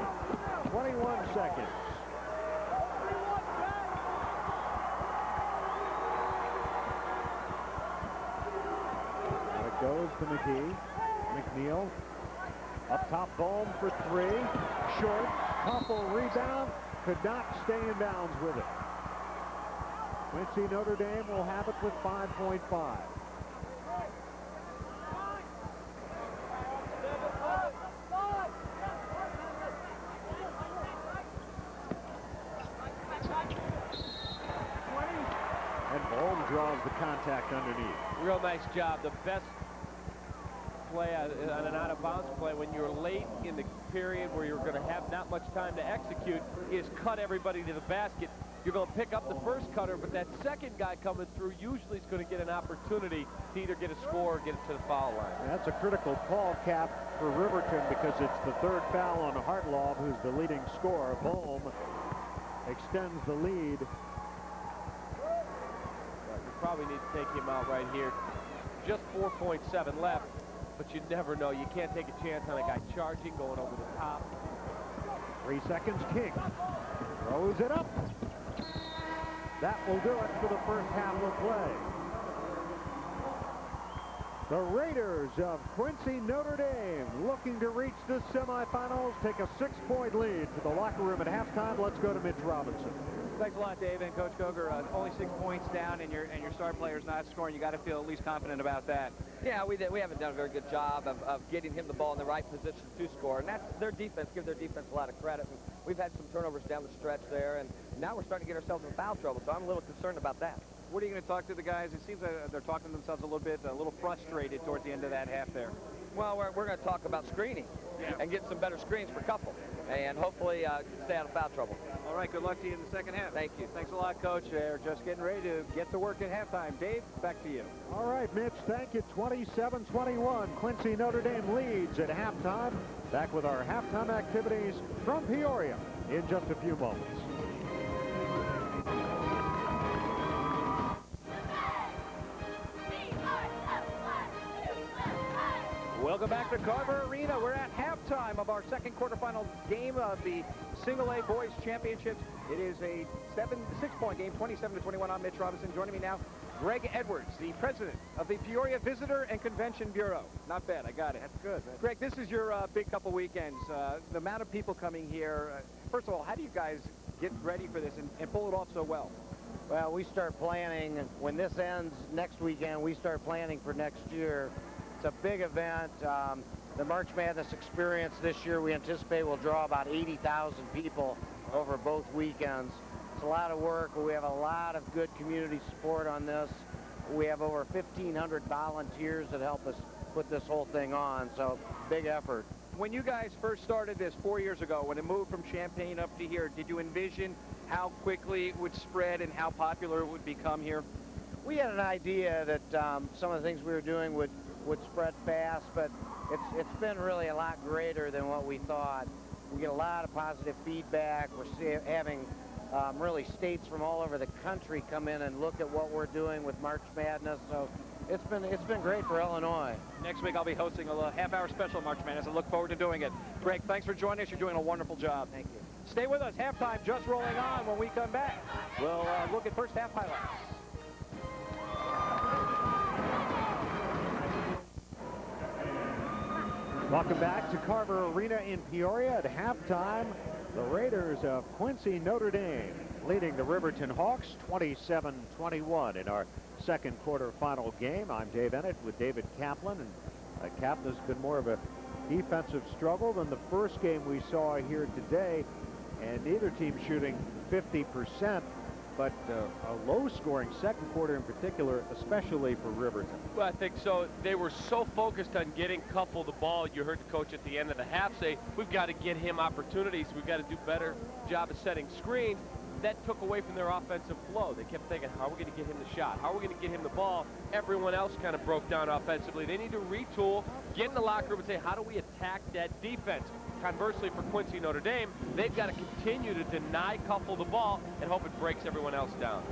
21 seconds. And it goes to McGee. McNeil up top, Bohm for 3. Short. Couple rebound. Could not stay in bounds with it. Quincy Notre Dame will have it with 5.5. And Bohm draws the contact underneath. Real nice job. The best play on an out-of-bounds play when you're late in the period where you're going to have not much time to execute is cut everybody to the basket. You're going to pick up the first cutter, but that second guy coming through usually is going to get an opportunity to either get a score or get it to the foul line. And that's a critical call, Cap, for Riverton because it's the 3rd foul on Hartlaw, who's the leading scorer. Bohm extends the lead. You probably need to take him out right here. Just 4.7 left, but you never know. You can't take a chance on a guy charging, going over the top. 3 seconds, King throws it up. That will do it for the first half of play. The Raiders of Quincy Notre Dame looking to reach the semifinals, take a 6-point lead to the locker room at halftime. Let's go to Mitch Robinson. Thanks a lot, Dave and Coach Coger. Only 6 points down, and your star player's not scoring. You got to feel at least confident about that. Yeah, we haven't done a very good job of getting him the ball in the right position to score, and that's their defense. Give their defense a lot of credit. And we've had some turnovers down the stretch there, and now we're starting to get ourselves in foul trouble, so I'm a little concerned about that. What are you going to talk to the guys? It seems they're talking to themselves a little frustrated towards the end of that half there. Well, we're going to talk about screening and get some better screens for couple, and hopefully stay out of foul trouble. All right, good luck to you in the second half. Thank you. Thanks a lot, Coach. They're just getting ready to get to work at halftime. Dave, back to you. All right, Mitch, thank you. 27-21. Quincy Notre Dame leads at halftime. Back with our halftime activities from Peoria in just a few moments. Welcome back to Carver Arena. We're at halftime of our second quarterfinal game of the Single A Boys Championships. It is a 6-point game, 27-21. I'm Mitch Robinson. Joining me now, Greg Edwards, the president of the Peoria Visitor and Convention Bureau. Not bad, I got it. That's good. Greg, this is your big couple weekends. The amount of people coming here. First of all, how do you guys get ready for this and pull it off so well? Well, we start planning. When this ends next weekend, we start planning for next year. It's a big event. The March Madness experience this year, we anticipate will draw about 80,000 people over both weekends. It's a lot of work, but we have a lot of good community support on this. We have over 1,500 volunteers that help us put this whole thing on, so big effort. When you guys first started this 4 years ago, when it moved from Champaign up to here, did you envision how quickly it would spread and how popular it would become here? We had an idea that some of the things we were doing would would spread fast, but it's been really a lot greater than what we thought. We get a lot of positive feedback. We're having really states from all over the country come in and look at what we're doing with March Madness. So it's been great for Illinois. Next week I'll be hosting a half-hour special March Madness. I look forward to doing it. Greg, thanks for joining us. You're doing a wonderful job. Thank you. Stay with us. Halftime just rolling on. When we come back, we'll look at first half highlights. Welcome back to Carver Arena in Peoria. At halftime, the Raiders of Quincy Notre Dame leading the Riverton Hawks 27-21 in our second quarterfinal game. I'm Dave Ennett with David Kaplan, and Kaplan's been more of a defensive struggle than the first game we saw here today, and neither team shooting 50%, but a low-scoring second quarter in particular, especially for Riverton. Well, I think so. They were so focused on getting Couple the ball. You heard the coach at the end of the half say, we've got to get him opportunities. We've got to do better job of setting screens. That took away from their offensive flow. They kept thinking, how are we going to get him the shot? How are we going to get him the ball? Everyone else kind of broke down offensively. They need to retool, get in the locker room and say, how do we attack that defense? Conversely, for Quincy Notre Dame, they've got to continue to deny Couple the ball and hope it breaks everyone else down.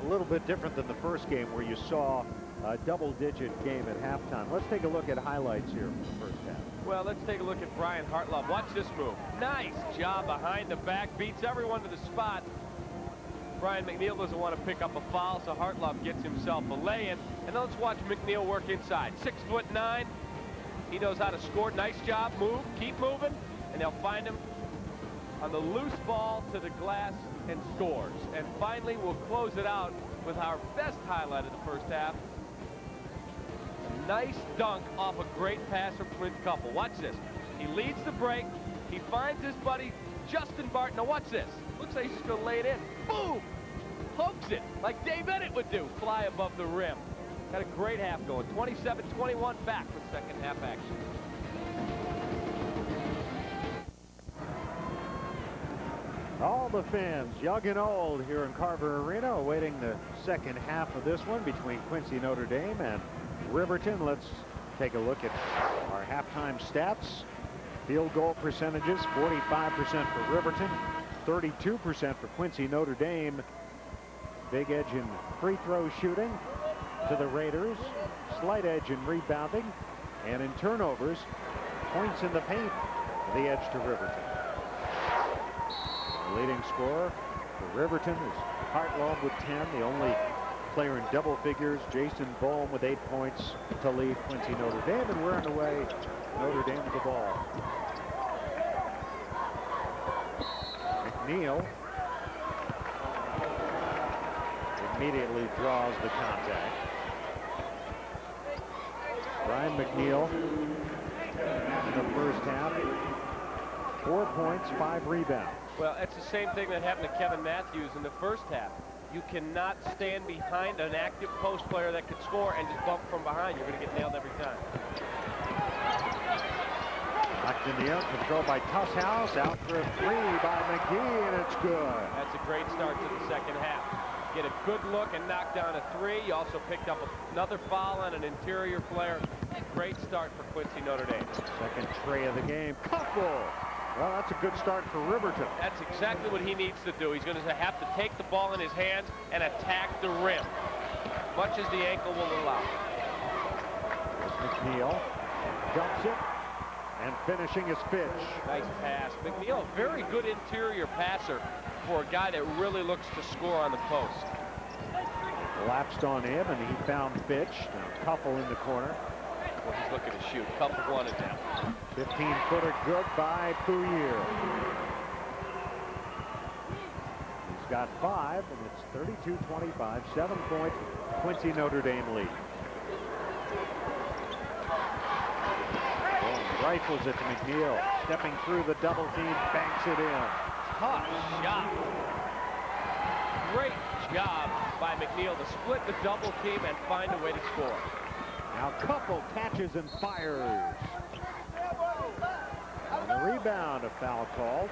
A little bit different than the first game where you saw a double-digit game at halftime. Let's take a look at highlights here from the first half. Well, let's take a look at Brian Hartlove. Watch this move. Nice job behind the back. Beats everyone to the spot. Brian McNeil doesn't want to pick up a foul, so Hartlove gets himself a lay-in. And then let's watch McNeil work inside. 6'9". He knows how to score. Nice job. Move. Keep moving. And they'll find him on the loose ball to the glass and scores. And finally, we'll close it out with our best highlight of the first half. A nice dunk off a great pass from Clint Couple. Watch this. He leads the break. He finds his buddy Justin Barton. Now watch this. Looks like he's just going to lay it in. Boom! Pokes it like Dave Ennett would do. Fly above the rim. Got a great half going. 27-21 back with second half action. All the fans, young and old, here in Carver Arena, awaiting the second half of this one between Quincy Notre Dame and Riverton. Let's take a look at our halftime stats. Field goal percentages, 45% for Riverton, 32% for Quincy Notre Dame. Big edge in free throw shooting to the Raiders, slight edge in rebounding, and in turnovers, points in the paint, the edge to Riverton. The leading scorer for Riverton is Hartlove with 10, the only player in double figures. Jason Bohm with 8 points to lead Quincy Notre Dame, and we're on the way. Notre Dame with the ball. McNeil immediately draws the contact. Brian McNeil in the first half, 4 points, 5 rebounds. Well, it's the same thing that happened to Kevin Matthews in the first half. You cannot stand behind an active post player that can score and just bump from behind. You're going to get nailed every time. Knocked in the air, controlled by Tusshouse, out for a three by McGee, and it's good. That's a great start to the second half. Get a good look and knock down a three. You also picked up another foul on an interior player. Great start for Quincy Notre Dame. Second tray of the game. Couple. Well, that's a good start for Riverton. That's exactly what he needs to do. He's going to have to take the ball in his hands and attack the rim, much as the ankle will allow. McNeil dumps it and finishing his pitch. Nice pass. McNeil, a very good interior passer for a guy that really looks to score on the post. Lapsed on him, and he found Fitch. Now Couple in the corner. Well, he's looking to shoot. Couple wanted that. 15-footer good by Pouillier. He's got 5, and it's 32-25, 7-point Quincy Notre Dame lead. Rifles it to McNeil. Stepping through the double team, banks it in. Tough shot. Great job by McNeil to split the double team and find a way to score. Now Couple catches and fires. And a rebound, a foul called.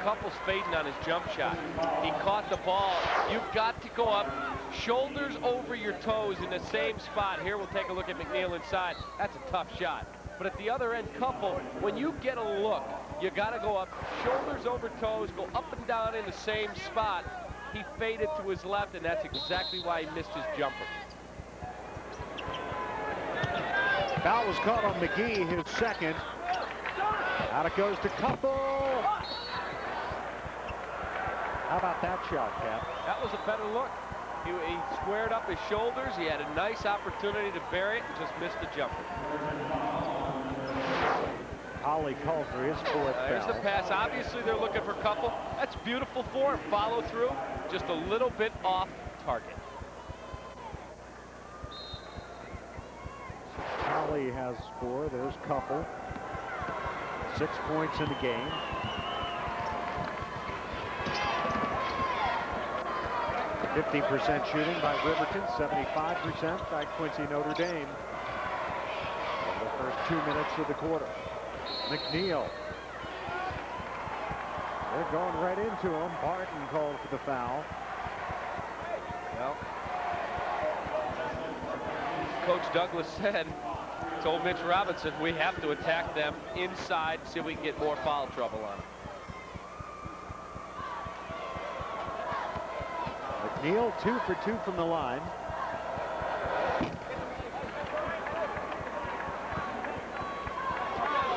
Couple's fading on his jump shot. He caught the ball. You've got to go up, Shoulders over your toes in the same spot. Here we'll take a look at McNeil inside. That's a tough shot. But at the other end, Couple, when you get a look, you got to go up, shoulders over toes, go up and down in the same spot. He faded to his left, and that's exactly why he missed his jumper. Foul was caught on McGee, his second. Out it goes to Couple. How about that shot, Cap? That was a better look. He squared up his shoulders. He had a nice opportunity to bury it and just missed the jumper. Holly calls for his fourth foul. There's the pass. Obviously, they're looking for Couple. That's beautiful form. Follow through. Just a little bit off target. Holly has 4. There's Couple. 6 points in the game. %50 shooting by Riverton, 75% by Quincy Notre Dame. In the first 2 minutes of the quarter. McNeil. They're going right into him. Barton called for the foul. Well, Coach Douglas told Mitch Robinson, we have to attack them inside, see if we can get more foul trouble on them. McNeil 2 for 2 from the line.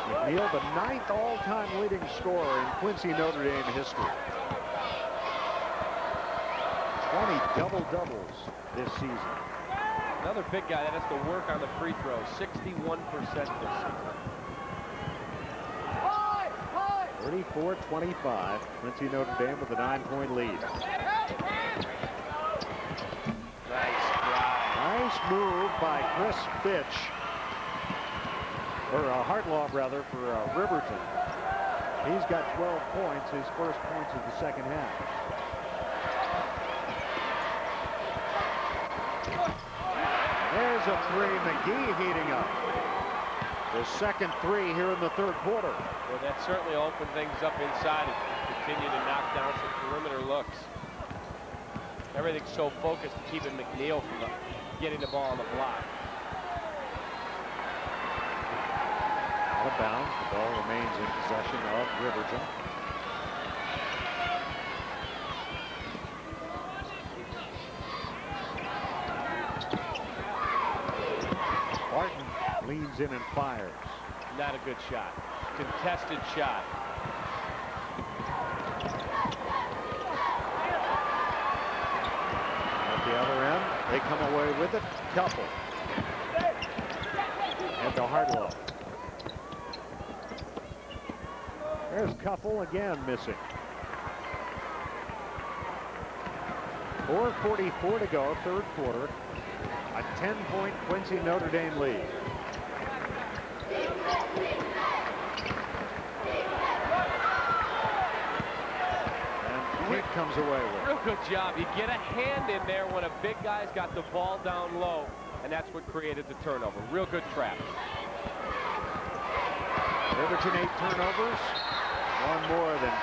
McNeil, the 9th all-time leading scorer in Quincy Notre Dame history. 20 double-doubles this season. Another big guy that has to work on the free throws, 61% this season. 34-25. Quincy Notre Dame with a 9-point lead. Nice move by Chris Fitch. Or Hartlaw, rather, for Riverton. He's got 12 points, his first points of the second half. There's a 3. McGee heating up. The second 3 here in the third quarter. Well, that certainly opened things up inside and continue to knock down some perimeter looks. Everything's so focused to keeping McNeil from getting the ball on the block. Out of bounds. The ball remains in possession of Riverton. Barton leans in and fires. Not a good shot. Contested shot. At the other end, they come away with it. Couple. And to Hartlaw. There's Couple again missing. 4:44 to go, third quarter. A 10-point Quincy Notre Dame lead. And Kink comes away with it. Real good job. You get a hand in there when a big guy's got the ball down low, and that's what created the turnover. Real good trap. Riverton 8 turnovers. One more than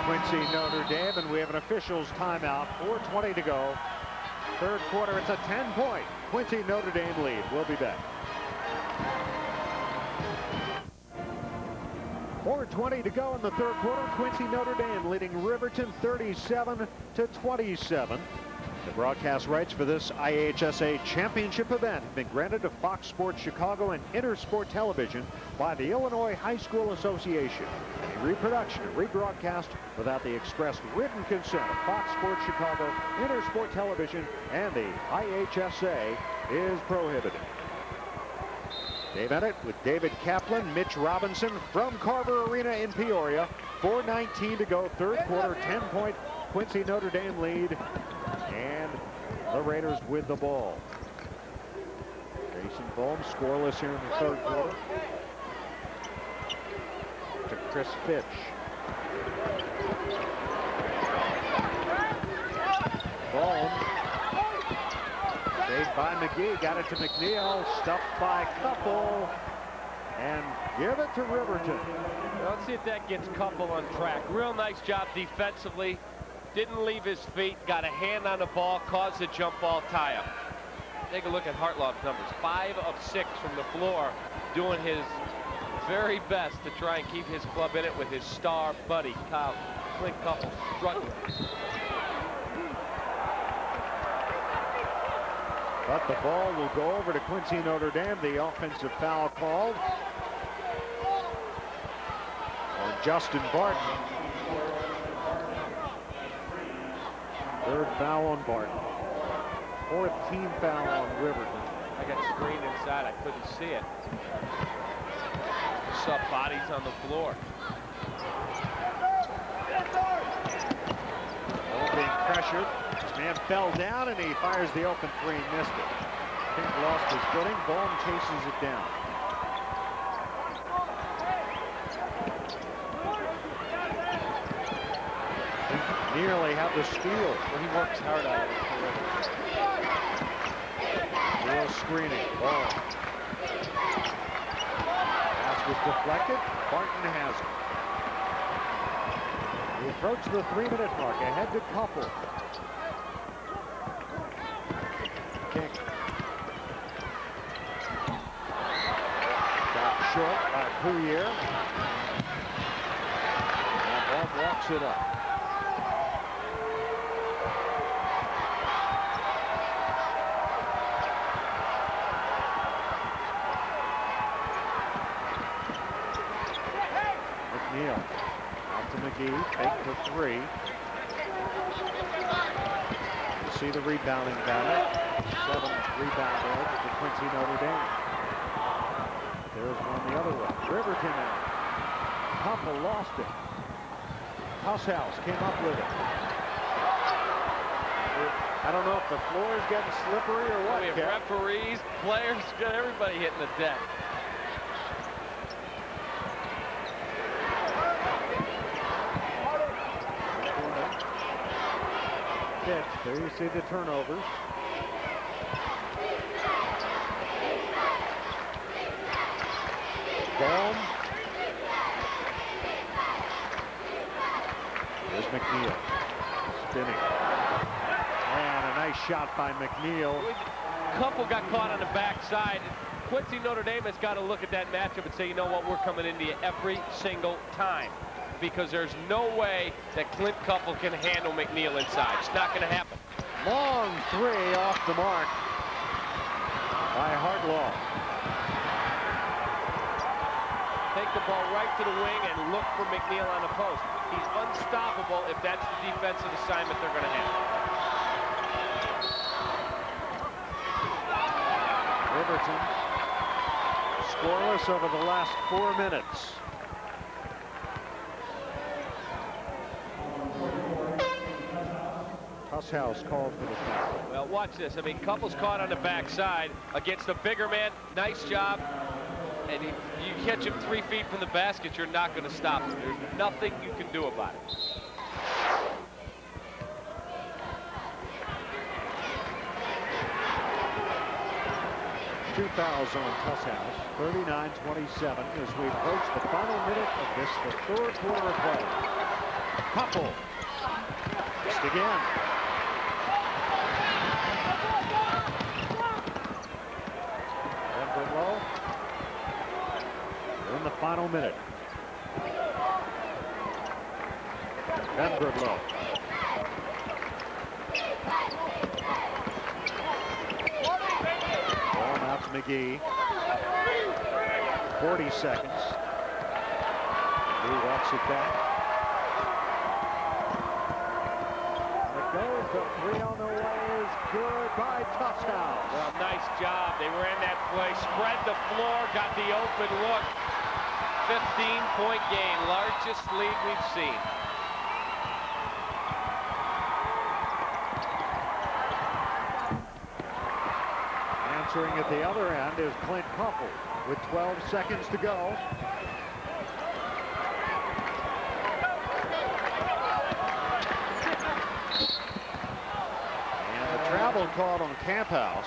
Quincy Notre Dame, and we have an officials timeout. 4:20 to go. Third quarter, it's a 10-point Quincy Notre Dame lead. We'll be back. 4:20 to go in the third quarter. Quincy Notre Dame leading Riverton 37-27. The broadcast rights for this IHSA championship event have been granted to Fox Sports Chicago and Intersport Television by the Illinois High School Association. Any reproduction and rebroadcast without the express written consent of Fox Sports Chicago, Intersport Television, and the IHSA is prohibited. Dave Ennett with David Kaplan, Mitch Robinson from Carver Arena in Peoria. 4:19 to go, third quarter, 10-point Quincy Notre Dame lead. And the Raiders with the ball. Jason Bohm scoreless here in the third quarter. To Chris Fitch. Bohm. Saved by McGee. Got it to McNeil. Stuffed by Couple. And give it to Riverton. Let's see if that gets Couple on track. Real nice job defensively didn't leave his feet, got a hand on the ball, caused the jump ball tie-up. Take a look at Hartlob's numbers. 5 of 6 from the floor, doing his very best to try and keep his club in it with his star buddy, Clint Couple, struggling. But the ball will go over to Quincy Notre Dame. The offensive foul called on Justin Barton. Third foul on Barton. 4th team foul on Riverton. I got screened inside. I couldn't see it. Saw bodies on the floor. Ball being pressured. His man fell down and he fires the open three and missed it. Pink lost his footing. Ball chases it down. He nearly had the steal. Well, he works hard on it. Real screening. Ball. Pass was deflected. Barton has it. We approach the 3-minute mark. Ahead to Couple. Kick. Shot short by Pouillet. And Bob walks it up. McNeil out to McGee, fake for 3. You see the rebounding battle. 7 rebound edge to Quincy Notre Dame. There's one the other way. Riverton out. Couple lost it. House came up with it. I don't know if the floor is getting slippery or what. We have referees, players, got everybody hitting the deck. There you see the turnovers. Baum. There's McNeil. Spinning. And a nice shot by McNeil. Couple got caught on the backside. Quincy Notre Dame has got to look at that matchup and say, you know what, we're coming into you every single time. Because there's no way that Clint Couple can handle McNeil inside. It's not going to happen. Long 3 off the mark by Hartlaw. Take the ball right to the wing and look for McNeil on the post. He's unstoppable if that's the defensive assignment they're going to have. Riverton scoreless over the last 4 minutes. House called for the foul. Well, watch this. I mean, Couple's caught on the backside against a bigger man. Nice job. And you catch him 3 feet from the basket, you're not going to stop him. There's nothing you can do about it. Two fouls on Tusshouse. 39-27 as we approach the final minute of this, the 3rd quarter of play. Couple. Just again. Low. We're in the final minute. Low. Ball out to McGee. 40 seconds. He walks it back. It goes. The 3 on the way is good by Tusshouse. Well, nice job. They were in that play, spread the floor, got the open look. 15-point game, largest lead we've seen. Answering at the other end is Clint Couple with 12 seconds to go. Travel called on Camphouse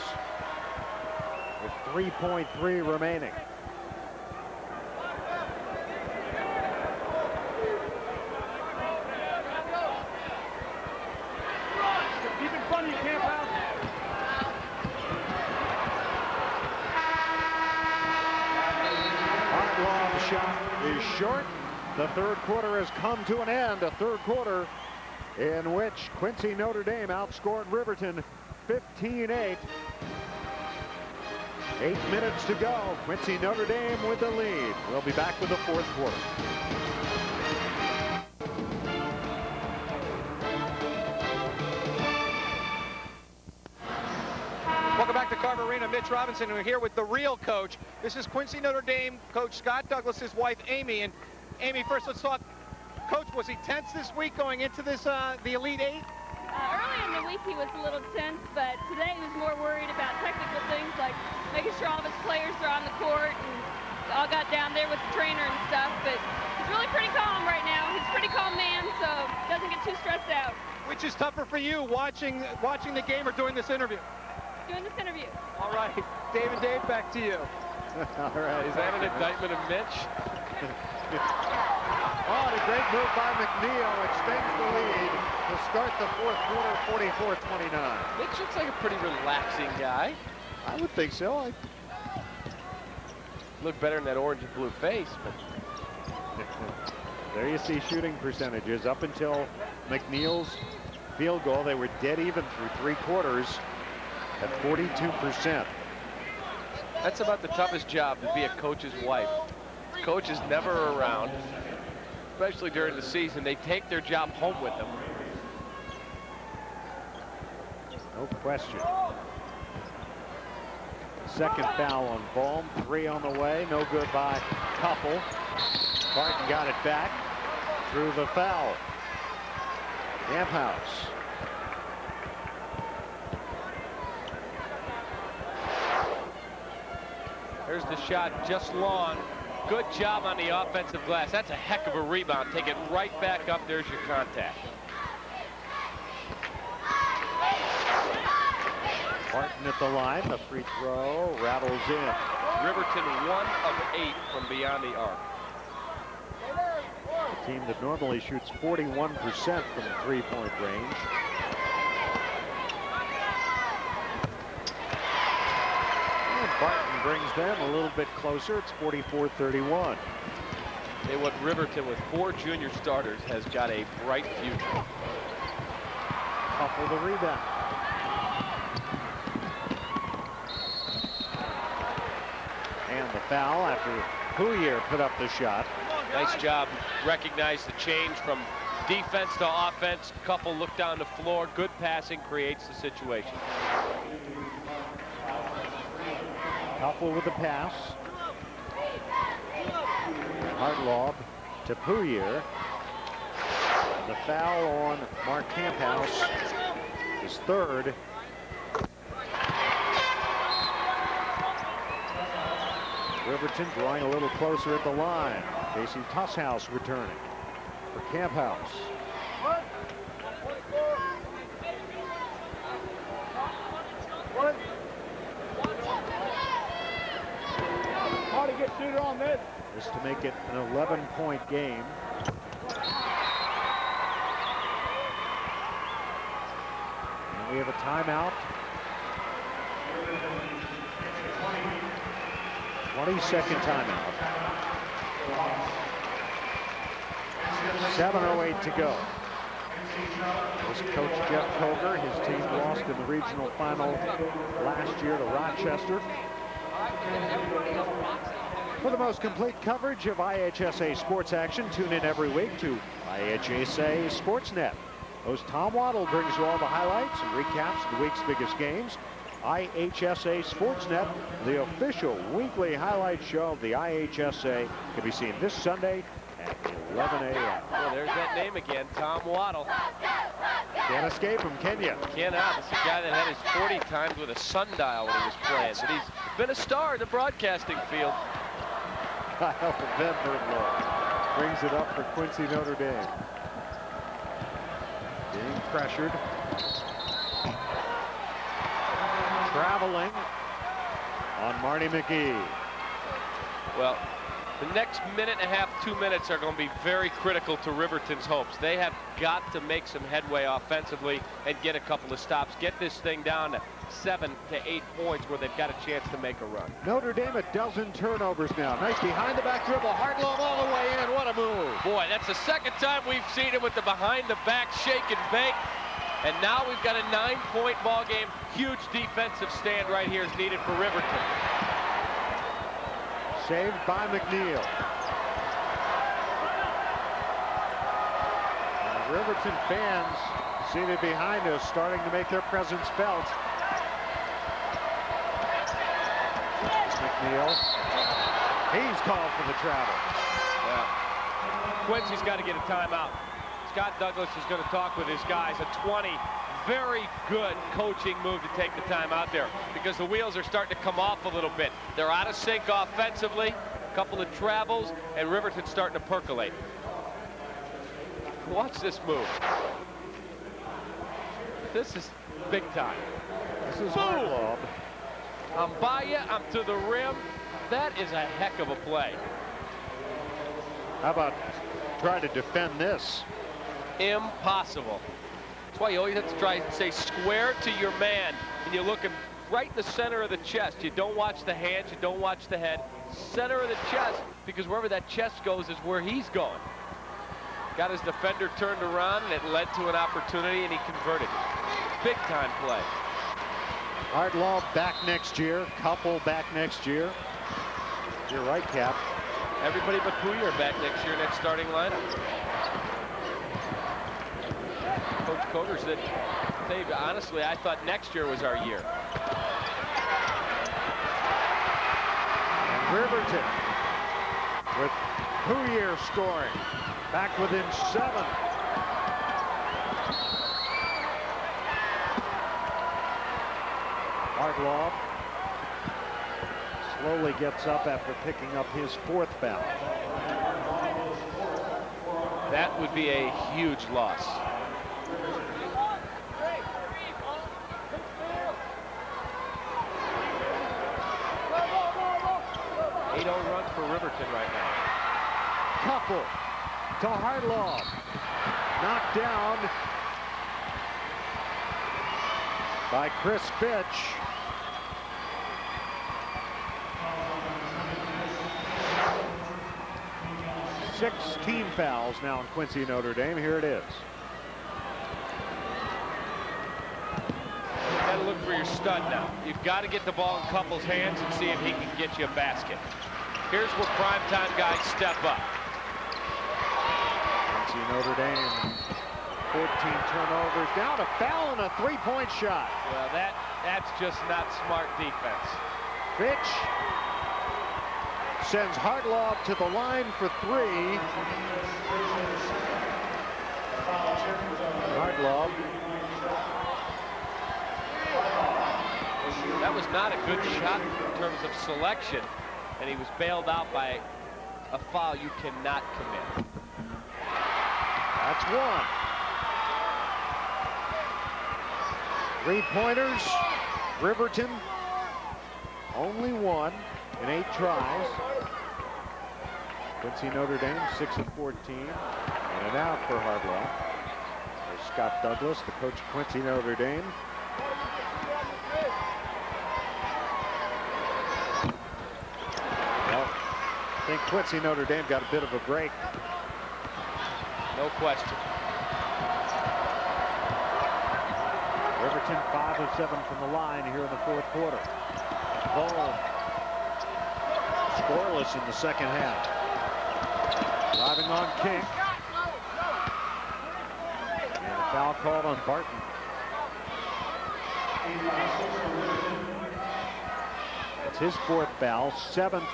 with 3.3 remaining. shot is short. The third quarter has come to an end. A third quarter in which Quincy Notre Dame outscored Riverton 15-8. 8 minutes to go. Quincy Notre Dame with the lead. We'll be back with the fourth quarter. Welcome back to Carver Arena. Mitch Robinson, we're here with the real coach. This is Quincy Notre Dame coach Scott Douglas's wife, Amy. And Amy, first let's talk. Coach, was he tense this week going into this the Elite Eight? Early in the week he was a little tense, but today he was more worried about technical things like making sure all of his players are on the court and all got down there with the trainer and stuff. But he's really pretty calm right now. He's a pretty calm man, so doesn't get too stressed out. Which is tougher for you, watching the game or doing this interview? Doing this interview. All right, Dave, back to you. All right. Is that an indictment of Mitch? Oh, and a great move by McNeil extends the lead to start the fourth quarter, 44-29. Mitch looks like a pretty relaxing guy. I would think so. Look better in that orange and blue face, but there you see shooting percentages. Up until McNeil's field goal, they were dead even through three quarters at 42%. that's about the toughest job, to be a coach's wife. Coach is never around, especially during the season. They take their job home with them. No question. Second foul on Bohm. 3 on the way. No good by Couple. Barton got it back through the foul. Camphouse. There's the shot, just long. Good job on the offensive glass. That's a heck of a rebound. Take it right back up. There's your contact. Barton at the line. The free throw rattles in. Riverton 1 of 8 from beyond the arc. A team that normally shoots 41% from the three-point range. And Barton brings them a little bit closer. It's 44-31. Hey, what Riverton with 4 junior starters has got a bright future. Couple the rebound. And the foul after Pouillier put up the shot. Nice job. Recognize the change from defense to offense. Couple look down the floor. Good passing creates the situation. Couple with the pass. Hartlaub to Pouillier. The foul on Mark Camphouse is third. Riverton drawing a little closer at the line. Casey Tusshouse returning for Camphouse. Hard to get shooter on this. This to make it an 11-point game. And we have a timeout. 20-second timeout. 7:08 to go. This coach Jeff Koger, his team lost in the regional final last year to Rochester. For the most complete coverage of IHSA sports action, tune in every week to IHSA Sportsnet. Host Tom Waddle brings you all the highlights and recaps of the week's biggest games. IHSA Sportsnet, the official weekly highlight show of the IHSA, can be seen this Sunday at 11 a.m. Well, there's that name again, Tom Waddle. Can't escape him, can you? Cannot. It's a guy that had his 40 times with a sundial when he was playing. But he's been a star in the broadcasting field. Kyle Venberg brings it up for Quincy Notre Dame. Being pressured. Traveling on Marty McGee. Well, The next minute and a half, 2 minutes are going to be very critical to Riverton's hopes. They have got to make some headway offensively and get a couple of stops. Get this thing down to 7 to 8 points where they've got a chance to make a run. Notre Dame a dozen turnovers now. Nice behind the back dribble. Hartlow all the way in. What a move. Boy, that's the second time we've seen him with the behind the back shake and bake. And now we've got a 9-point ball game. Huge defensive stand right here is needed for Riverton. Saved by McNeil. And the Riverton fans seated behind us starting to make their presence felt. McNeil. He's called for the travel. Yeah. Quincy's got to get a timeout. Scott Douglas is going to talk with his guys. A 20, very good coaching move to take the time out there because the wheels are starting to come off a little bit. They're out of sync offensively, a couple of travels, and Riverton's starting to percolate. Watch this move. This is big time. This is Hartlow. I'm by you, I'm to the rim. That is a heck of a play. How about try to defend this? Impossible. That's why you always have to try and say square to your man, and you look him right in the center of the chest. You don't watch the hands, you don't watch the head. Center of the chest, because wherever that chest goes is where he's going. Got his defender turned around, and it led to an opportunity, and he converted. Big time play. Hartlow back next year. Couple back next year. You're right, Cap. Everybody but Pooyer back next year, next starting lineup. Coach Coger said, Dave, honestly, I thought next year was our year. And Riverton with Pooyer scoring. Back within 7. Hartlow slowly gets up after picking up his 4th foul. That would be a huge loss. Run for Riverton right now. Couple to Hartlow. Knocked down by Chris Fitch. Six team fouls now in Quincy Notre Dame. Here it is. You've got to look for your stud now. You've got to get the ball in Couples' hands and see if he can get you a basket. Here's where primetime guys step up. Quincy Notre Dame, 14 turnovers, down a foul and a 3-point shot. Well, that's just not smart defense. Fitch sends Hartlow to the line for 3. Hartlow. That was not a good shot in terms of selection, and he was bailed out by a foul you cannot commit. That's 1. 3-pointers. Riverton only 1 in 8 tries. Quincy Notre Dame 6 of 14. And an out for Hartlow. There's Scott Douglas, the coach of Quincy Notre Dame. Well, I think Quincy Notre Dame got a bit of a break. No question. Riverton 5 of 7 from the line here in the 4th quarter. Ball scoreless in the second half. Driving on King. And a foul called on Barton. It's his 4th foul, 7th,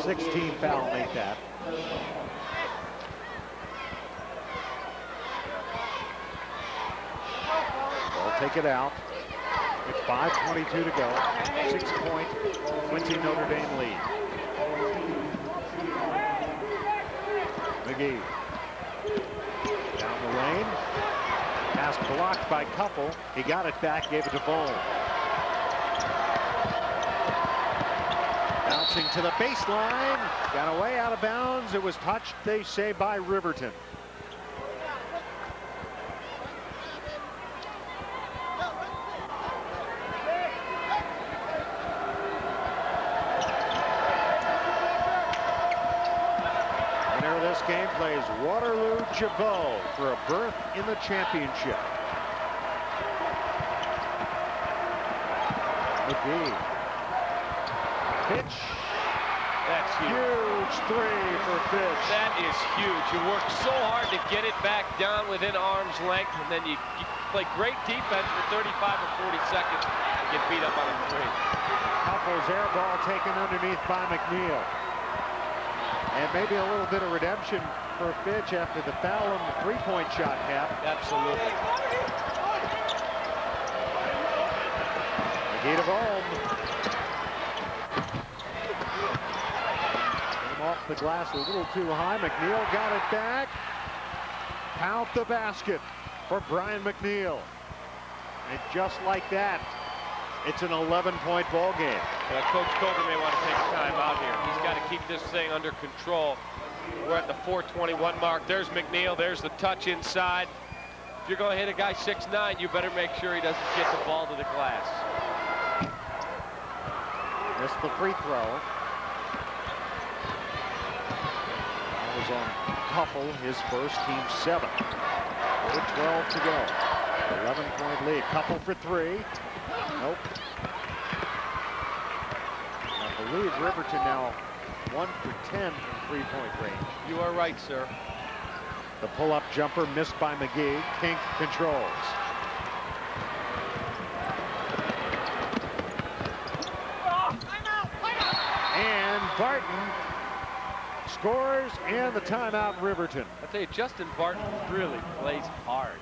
16 foul make that. They'll take it out. It's 5:22 to go. 6-point Quincy Notre Dame lead. McGee down the lane. Pass blocked by Couple. He got it back, gave it to Bowl. Bounce Racing to the baseline. Got away out of bounds. It was touched, they say, by Riverton. Winner of this game plays Waterloo Jabot for a berth in the championship. McGee. Pitch. That's huge. Huge three for Fitch. That is huge. You work so hard to get it back down within arm's length, and then you play great defense for 35 or 40 seconds and get beat up on a three. Couples air ball taken underneath by McNeil. And maybe a little bit of redemption for Fitch after the foul on the three-point shot cap. Absolutely. McGee to Bohm. Off the glass a little too high. McNeil got it back. Count the basket for Brian McNeil. And just like that, it's an 11-point ball game. Coach Coger may want to take a time out here. He's got to keep this thing under control. We're at the 4:21 mark. There's McNeil. There's the touch inside. If you're going to hit a guy 6'9", you better make sure he doesn't get the ball to the glass. Missed the free throw. Was on Huffle, his first, team 7. 4:12 to go. 11-point lead. Couple for three. Nope. I believe Riverton now 1 for 10 from three-point range. You are right, sir. The pull-up jumper missed by McGee. Kink controls. And Barton scores, and the timeout, Riverton. I tell you, Justin Barton really plays hard.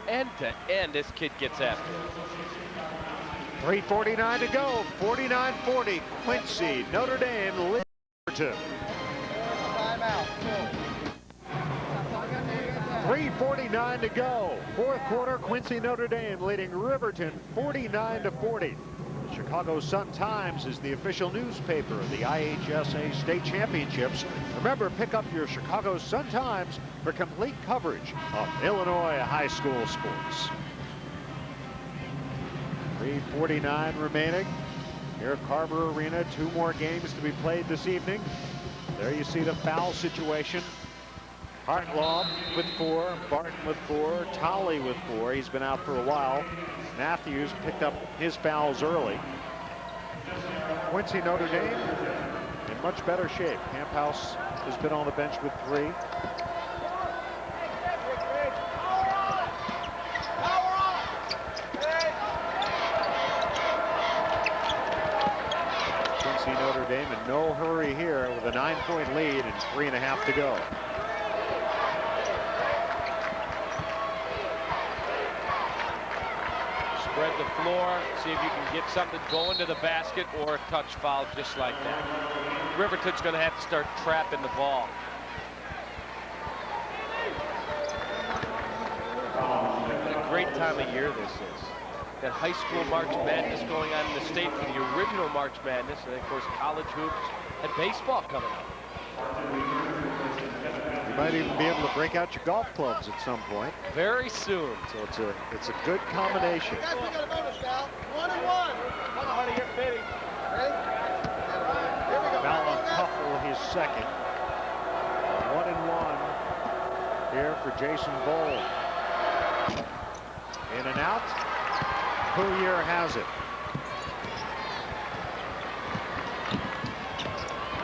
End to end, this kid gets after it. 3:49 to go. 49-40. Quincy, Notre Dame leads Riverton. 3:49 to go. Fourth quarter, Quincy, Notre Dame leading Riverton 49-40. The Chicago Sun-Times is the official newspaper of the IHSA State Championships. Remember, pick up your Chicago Sun-Times for complete coverage of Illinois high school sports. 3:49 remaining here at Carver Arena. 2 more games to be played this evening. There you see the foul situation. Hartlaub with 4, Barton with 4, Tolley with 4. He's been out for a while. Matthews picked up his fouls early. Quincy, Notre Dame in much better shape. Camphouse has been on the bench with 3. Quincy, Notre Dame in no hurry here with a 9-point lead and 3.5 to go. Spread the floor, see if you can get something going to the basket or a touch foul just like that. Riverton's going to have to start trapping the ball. What a great time of year this is. Got high school March Madness going on in the state for the original March Madness, and of course college hoops and baseball coming up. You might even be able to break out your golf clubs at some point. Very soon. So it's a good combination. Guys, we got a bonus foul. 1 and 1. Come on, honey, you're fitting. Ready? Here we go. Foul on Huffle, his second. 1 and 1 here for Jason Bowl. In and out. Poulier has it.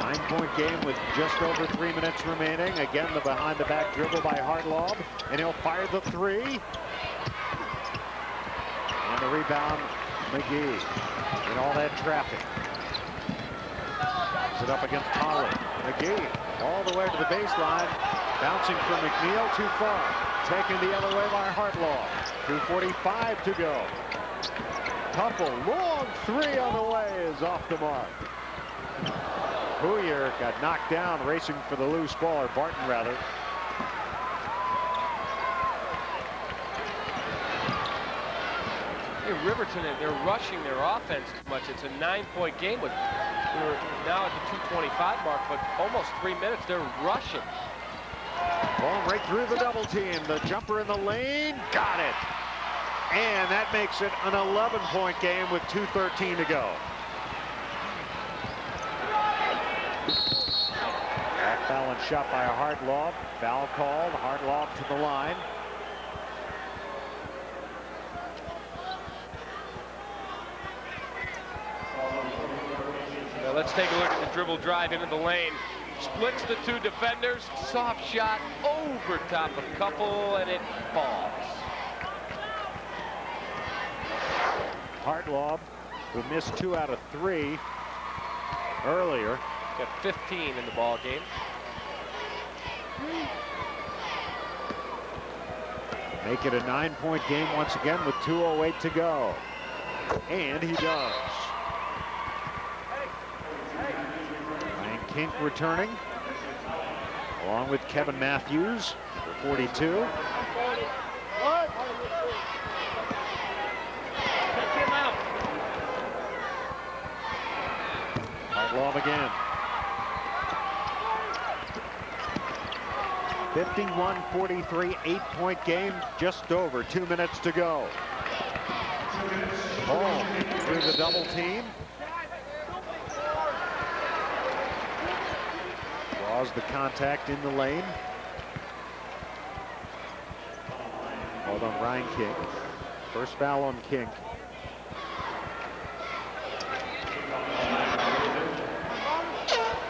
9-point game with just over 3 minutes remaining. Again, the behind-the-back dribble by Hartlaub, and he'll fire the 3. And the rebound, McGee. In all that traffic. Puts it up against Tolley. McGee all the way to the baseline. Bouncing from McNeil, too far. Taken the other way by Hartlaub. 2:45 to go. Couple long 3 on the way is off the mark. Poulier got knocked down racing for the loose ball, or Barton rather. Hey, Riverton, they're rushing their offense too much. It's a 9-point game with We're now at the 2:25 mark, but almost 3 minutes. They're rushing. Ball right through the double team. The jumper in the lane. Got it. And that makes it an 11-point game with 2:13 to go. Off balance shot by a hard lob. Foul called. Hard lob to the line. Now let's take a look at the dribble drive into the lane. Splits the two defenders. Soft shot over top of couple, and it falls. Hard lob, who missed 2 out of 3 earlier. Got 15 in the ball game. Make it a 9-point game once again with 2:08 to go. And he does. Ryan Kink returning, along with Kevin Matthews for 42. Hard lob again. 51-43, 8-point game, just over 2 minutes to go. Ball through the double team. Draws the contact in the lane. Called on Ryan King. First foul on King.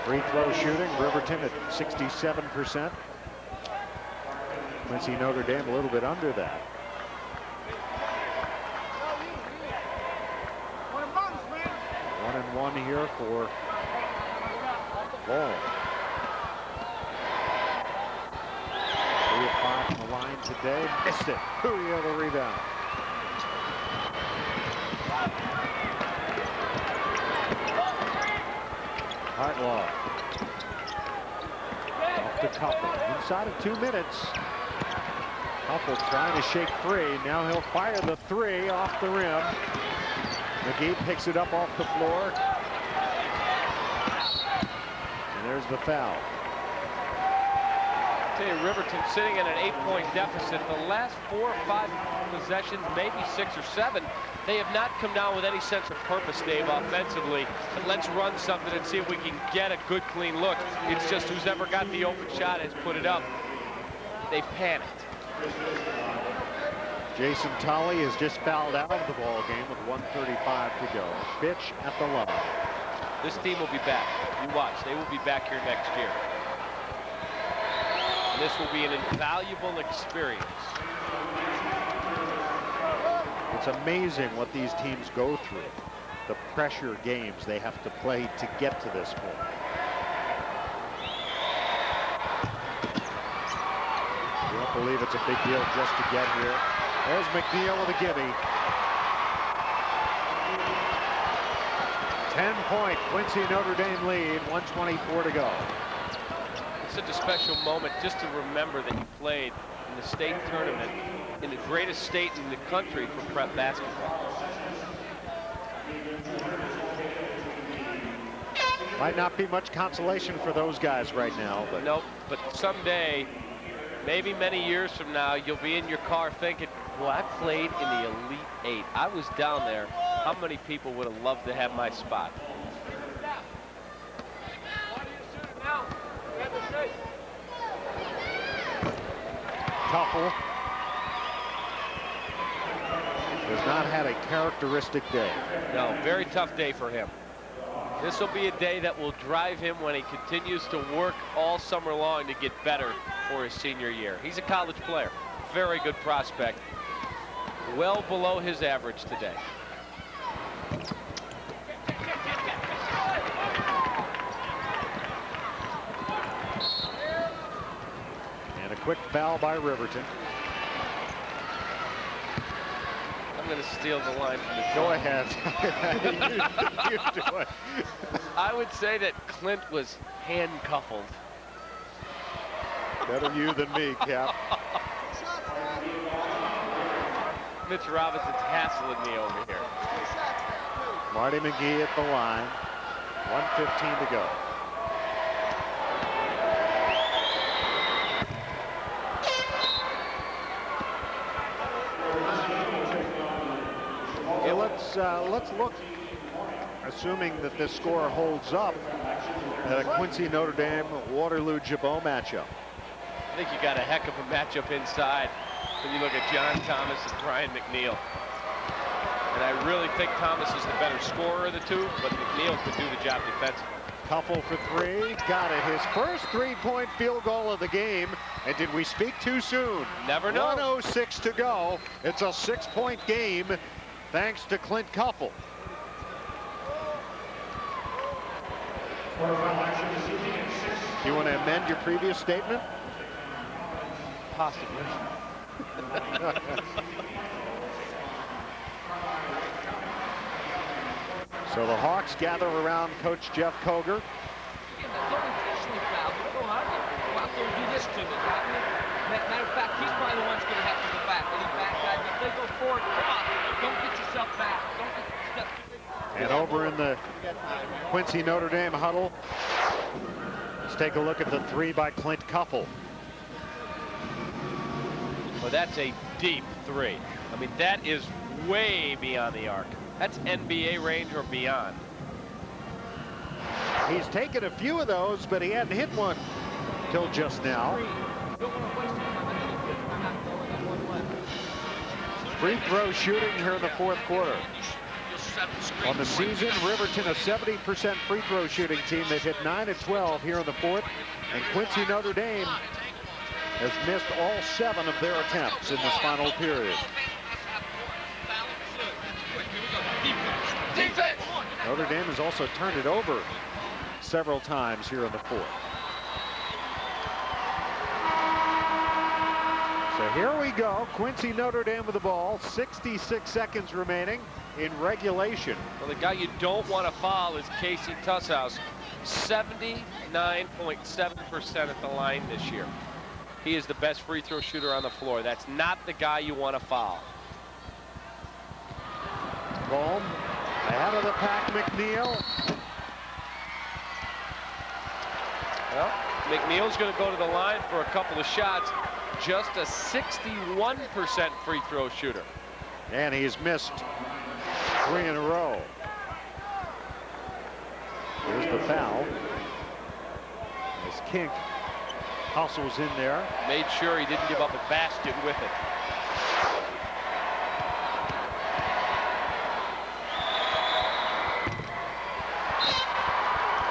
Free throw shooting, Riverton at 67%. Quincy Notre Dame a little bit under that. One and one here for Ball. 3 of 5 from the line today. Missed it. Julio the rebound. Hard lob. Off to Couple. Inside of 2 minutes. Couple trying to shake free. Now he'll fire the 3 off the rim. McGee picks it up off the floor. And there's the foul. I tell you, Riverton sitting at an 8-point deficit. The last 4 or 5 possessions, maybe 6 or 7, they have not come down with any sense of purpose, Dave, offensively. But let's run something and see if we can get a good, clean look. It's just who's ever got the open shot has put it up. They've panicked. Jason Tolley is just fouled out of the ball game with 1:35 to go. Pitch at the line. This team will be back. You watch. They will be back here next year. And this will be an invaluable experience. It's amazing what these teams go through. The pressure games they have to play to get to this point. You don't believe it's a big deal just to get here. There's McNeil with a gimme. 10-point Quincy Notre Dame lead, 1:24 to go. It's such a special moment just to remember that you played in the state tournament in the greatest state in the country for prep basketball. Might not be much consolation for those guys right now, but nope. But someday, maybe many years from now, you'll be in your car thinking, well, I played in the Elite 8. I was down there. How many people would have loved to have my spot? Couple has not had a characteristic day. No, very tough day for him. This will be a day that will drive him when he continues to work all summer long to get better for his senior year. He's a college player. Very good prospect. Well below his average today. And a quick foul by Riverton. I'm going to steal the line from the Go ahead. you do it. I would say that Clint was handcuffled. Better you than me, Cap. Mitch Robinson's hassling me over here. Marty McGee at the line. 1:15 to go. Okay, let's look, assuming that this score holds up, at a Quincy Notre Dame Waterloo Jabot matchup. I think you got a heck of a matchup inside when you look at John Thomas and Brian McNeil. And I really think Thomas is the better scorer of the two, but McNeil could do the job defensively. Couple for three, got it. His first three-point field goal of the game. And did we speak too soon? Never know. 1:06 to go. It's a 6-point game, thanks to Clint Kuffel. You want to amend your previous statement? Possibly. So the Hawks gather around Coach Jeff Koger. Matter of fact, he's probably the one who's going to have to go back. Any back guys, if they go forward, come on, don't get yourself back. Don't get yourself. And over in the Quincy Notre Dame huddle, let's take a look at the three by Clint Kuffel. Well, that's a deep three. I mean, that is way beyond the arc. That's NBA range or beyond. He's taken a few of those, but he hadn't hit one till just now. Free throw shooting here in the fourth quarter. On the season, Riverton a 70% free throw shooting team. They've hit 9 of 12 here in the fourth. And Quincy Notre Dame has missed all 7 of their attempts in this final period. Notre Dame has also turned it over several times here in the fourth. So here we go. Quincy Notre Dame with the ball. 66 seconds remaining in regulation. Well, the guy you don't want to foul is Casey Tusshouse. 79.7% at the line this year. He is the best free throw shooter on the floor. That's not the guy you want to foul. Ball ahead of the pack, McNeil. Well, McNeil's going to go to the line for a couple of shots. Just a 61% free throw shooter. And he's missed 3 in a row. Here's the foul. As Kink hustles in there. Made sure he didn't give up a basket with it.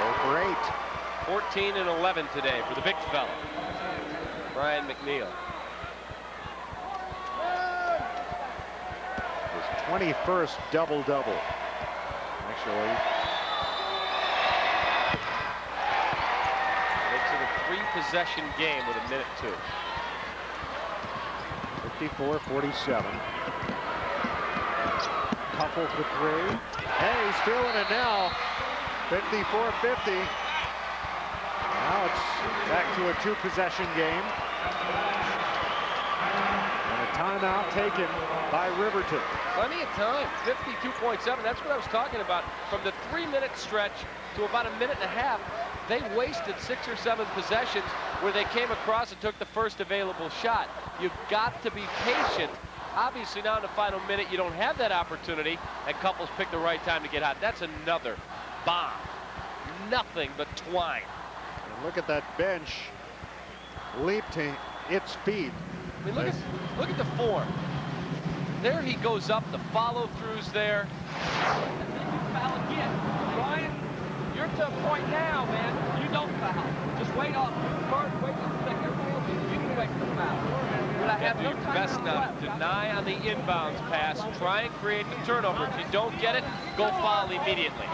Over 8. 14 and 11 today for the big fella, Brian McNeil. His 21st double-double. Actually. Makes it a 3-possession game with a minute 2. 54-47. Couple for 3. Hey, he's feeling it now. 54-50. Now it's back to a 2-possession game. And a timeout taken by Riverton. Plenty of time. 52.7. That's what I was talking about. From the 3-minute stretch to about a minute and a half, they wasted 6 or 7 possessions where they came across and took the first available shot. You've got to be patient. Obviously, now in the final minute, you don't have that opportunity, and Couples pick the right time to get hot. That's another bomb. Nothing but twine. And look at that bench leap to its feet. I mean, look at the form. There he goes up. The follow-throughs there. Foul again. Brian, you're to a point now, man. You don't foul. Just wait off. First, wait a second. You can wait for the foul. But I have no time best now. Deny on the inbounds pass. Try and create the turnover. If you don't get it, go foul immediately.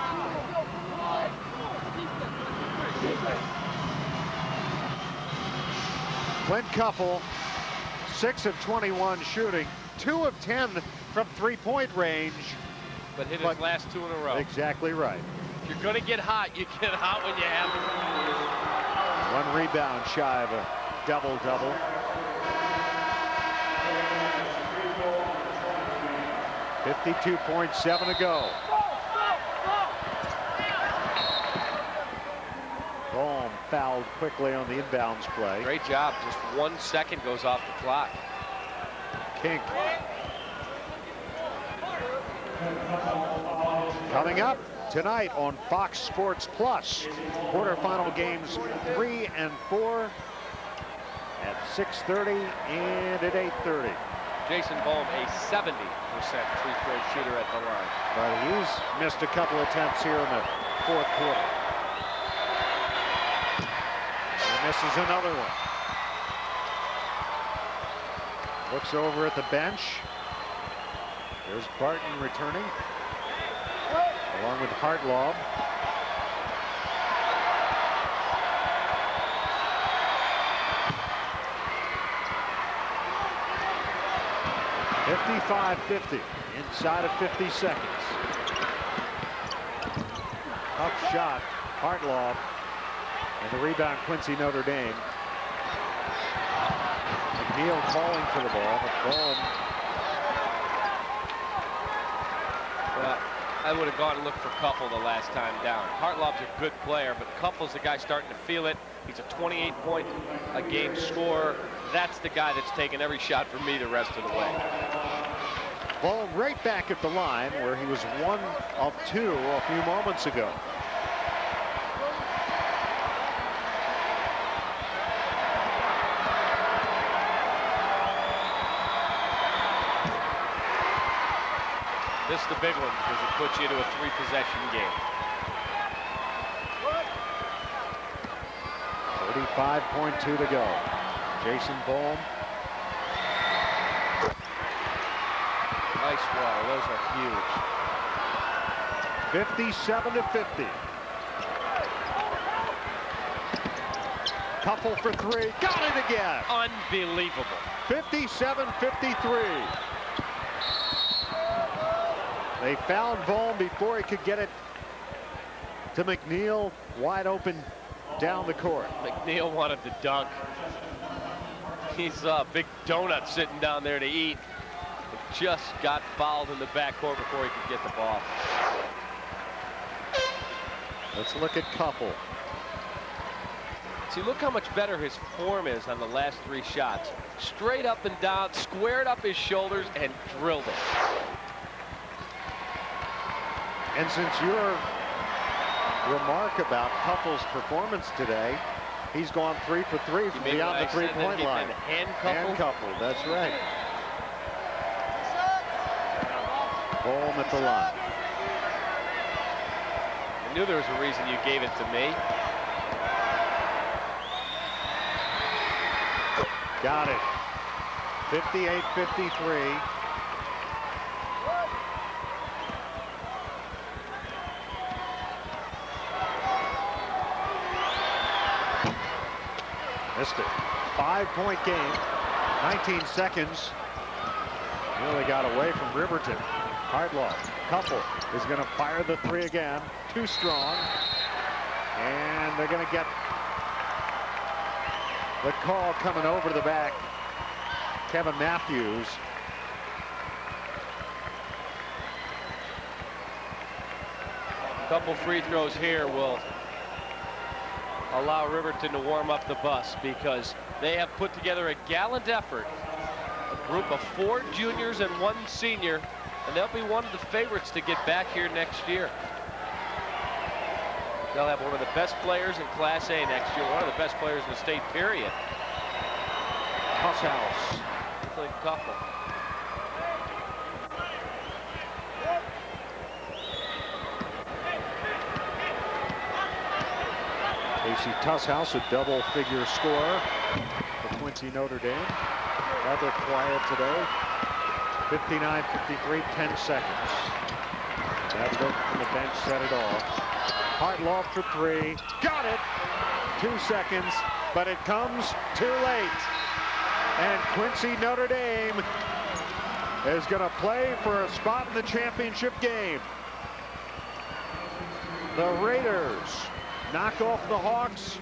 Clint Kuffel, 6 of 21 shooting, 2 of 10 from 3-point range. But hit his last 2 in a row. Exactly right. If you're going to get hot, you get hot when you have it. 1 rebound shy of a double-double. $52.7 to go. Bohm fouled quickly on the inbounds play. Great job. Just 1 second goes off the clock. Kink. Coming up tonight on Fox Sports Plus, quarterfinal games 3 and 4 at 6:30 and at 8:30. Jason Bohm, a 70% free throw shooter at the line. But he's missed a couple attempts here in the fourth quarter. And misses another one. Looks over at the bench. There's Barton returning, along with Hartlaub. .55-50 inside of 50 seconds. Tough shot, Hartlaub, and the rebound, Quincy, Notre Dame. McNeil calling for the ball, but Bohm. Well, I would have gone and looked for Couple the last time down. Hartlaub's a good player, but Couple's the guy starting to feel it. He's a 28-point-a-game scorer. That's the guy that's taking every shot for me the rest of the way. Ball right back at the line where he was 1 of 2 a few moments ago. This is the big one because it puts you into a 3-possession game. 35.2 to go. Jason Bohm. Nice water. Those are huge. 57-50. Couple for 3. Got it again. Unbelievable. 57-53. They found Bohm before he could get it to McNeil, wide open down the court. McNeil wanted to dunk. He's a big donut sitting down there to eat. It just got fouled in the backcourt before he could get the ball. Let's look at Couple. See, look how much better his form is on the last 3 shots. Straight up and down, squared up his shoulders, and drilled it. And since your remark about Couple's performance today, he's gone 3 for 3 from beyond the 3-point line. Hand Couple, that's right. Bohm at the line. I knew there was a reason you gave it to me. Got it. 58-53. Missed it. 5-point game. 19 seconds. Nearly got away from Riverton. Hartlaub. Couple is going to fire the 3 again. Too strong. And they're going to get the call coming over the back. Kevin Matthews. Couple free throws here will allow Riverton to warm up the bus because they have put together a gallant effort. A group of 4 juniors and 1 senior, and they'll be one of the favorites to get back here next year. They'll have one of the best players in Class A next year, one of the best players in the state, period. House. Couple. Casey Tusshouse, a double-figure scorer for Quincy Notre Dame. Rather quiet today. 59-53, 10 seconds. Davidoff from the bench set it off. Hartlaub for 3. Got it! 2 seconds, but it comes too late. And Quincy Notre Dame is going to play for a spot in the championship game. The Raiders knock off the Hawks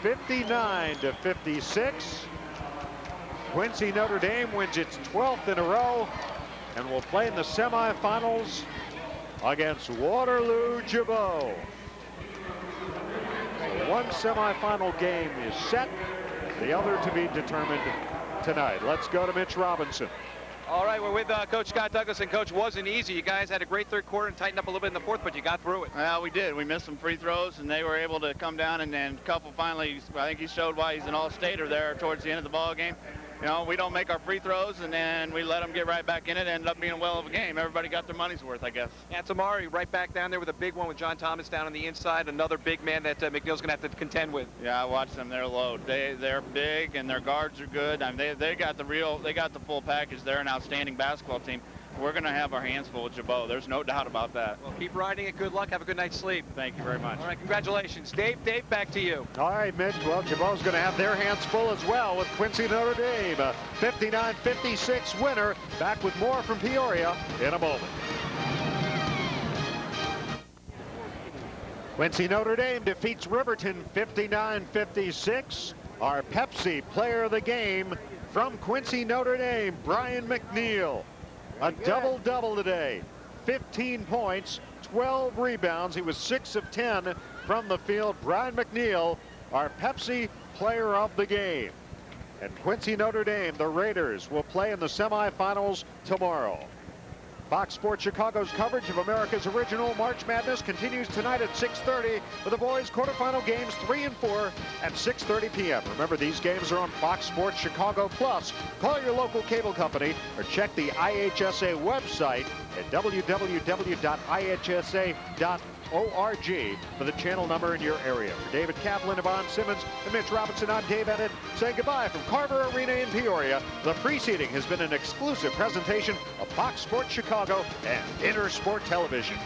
59-56. Quincy Notre Dame wins its 12th in a row and will play in the semifinals against Waterloo Jabot. One semifinal game is set, the other to be determined tonight. Let's go to Mitch Robinson. All right, we're with Coach Scott Douglas, and Coach, wasn't easy. You guys had a great third quarter and tightened up a little bit in the fourth, but you got through it. Well, we did. We missed some free throws, and they were able to come down and couple finally. I think he showed why he's an all-stater there towards the end of the ball game. You know, we don't make our free throws, and then we let them get right back in it. Ended up being a well of a game. Everybody got their money's worth, I guess. And Tamari right back down there with a big one with John Thomas down on the inside. Another big man that McNeil's going to have to contend with. Yeah, I watched them. They're low. They're big, and their guards are good. I mean, they got the full package. They're an outstanding basketball team. We're going to have our hands full with Jabot. There's no doubt about that. Well, keep riding it. Good luck. Have a good night's sleep. Thank you very much. All right, congratulations. Dave, back to you. All right, Mitch. Well, Jabot's going to have their hands full as well with Quincy Notre Dame. A 59-56 winner. Back with more from Peoria in a moment. Quincy Notre Dame defeats Riverton 59-56. Our Pepsi player of the game from Quincy Notre Dame, Brian McNeil. A double-double today. 15 points, 12 rebounds. He was 6 of 10 from the field. Brian McNeil, our Pepsi player of the game. And Quincy Notre Dame, the Raiders, will play in the semifinals tomorrow. Fox Sports Chicago's coverage of America's original March Madness continues tonight at 6:30 with the boys' quarterfinal games 3 and 4 at 6:30 p.m. Remember, these games are on Fox Sports Chicago Plus. Call your local cable company or check the IHSA website at www.ihsa.org for the channel number in your area. For David Kaplan, Yvonne Simmons, and Mitch Robinson, I'm Dave Bennett saying goodbye from Carver Arena in Peoria. The preceding has been an exclusive presentation of Fox Sports Chicago and Intersport Television.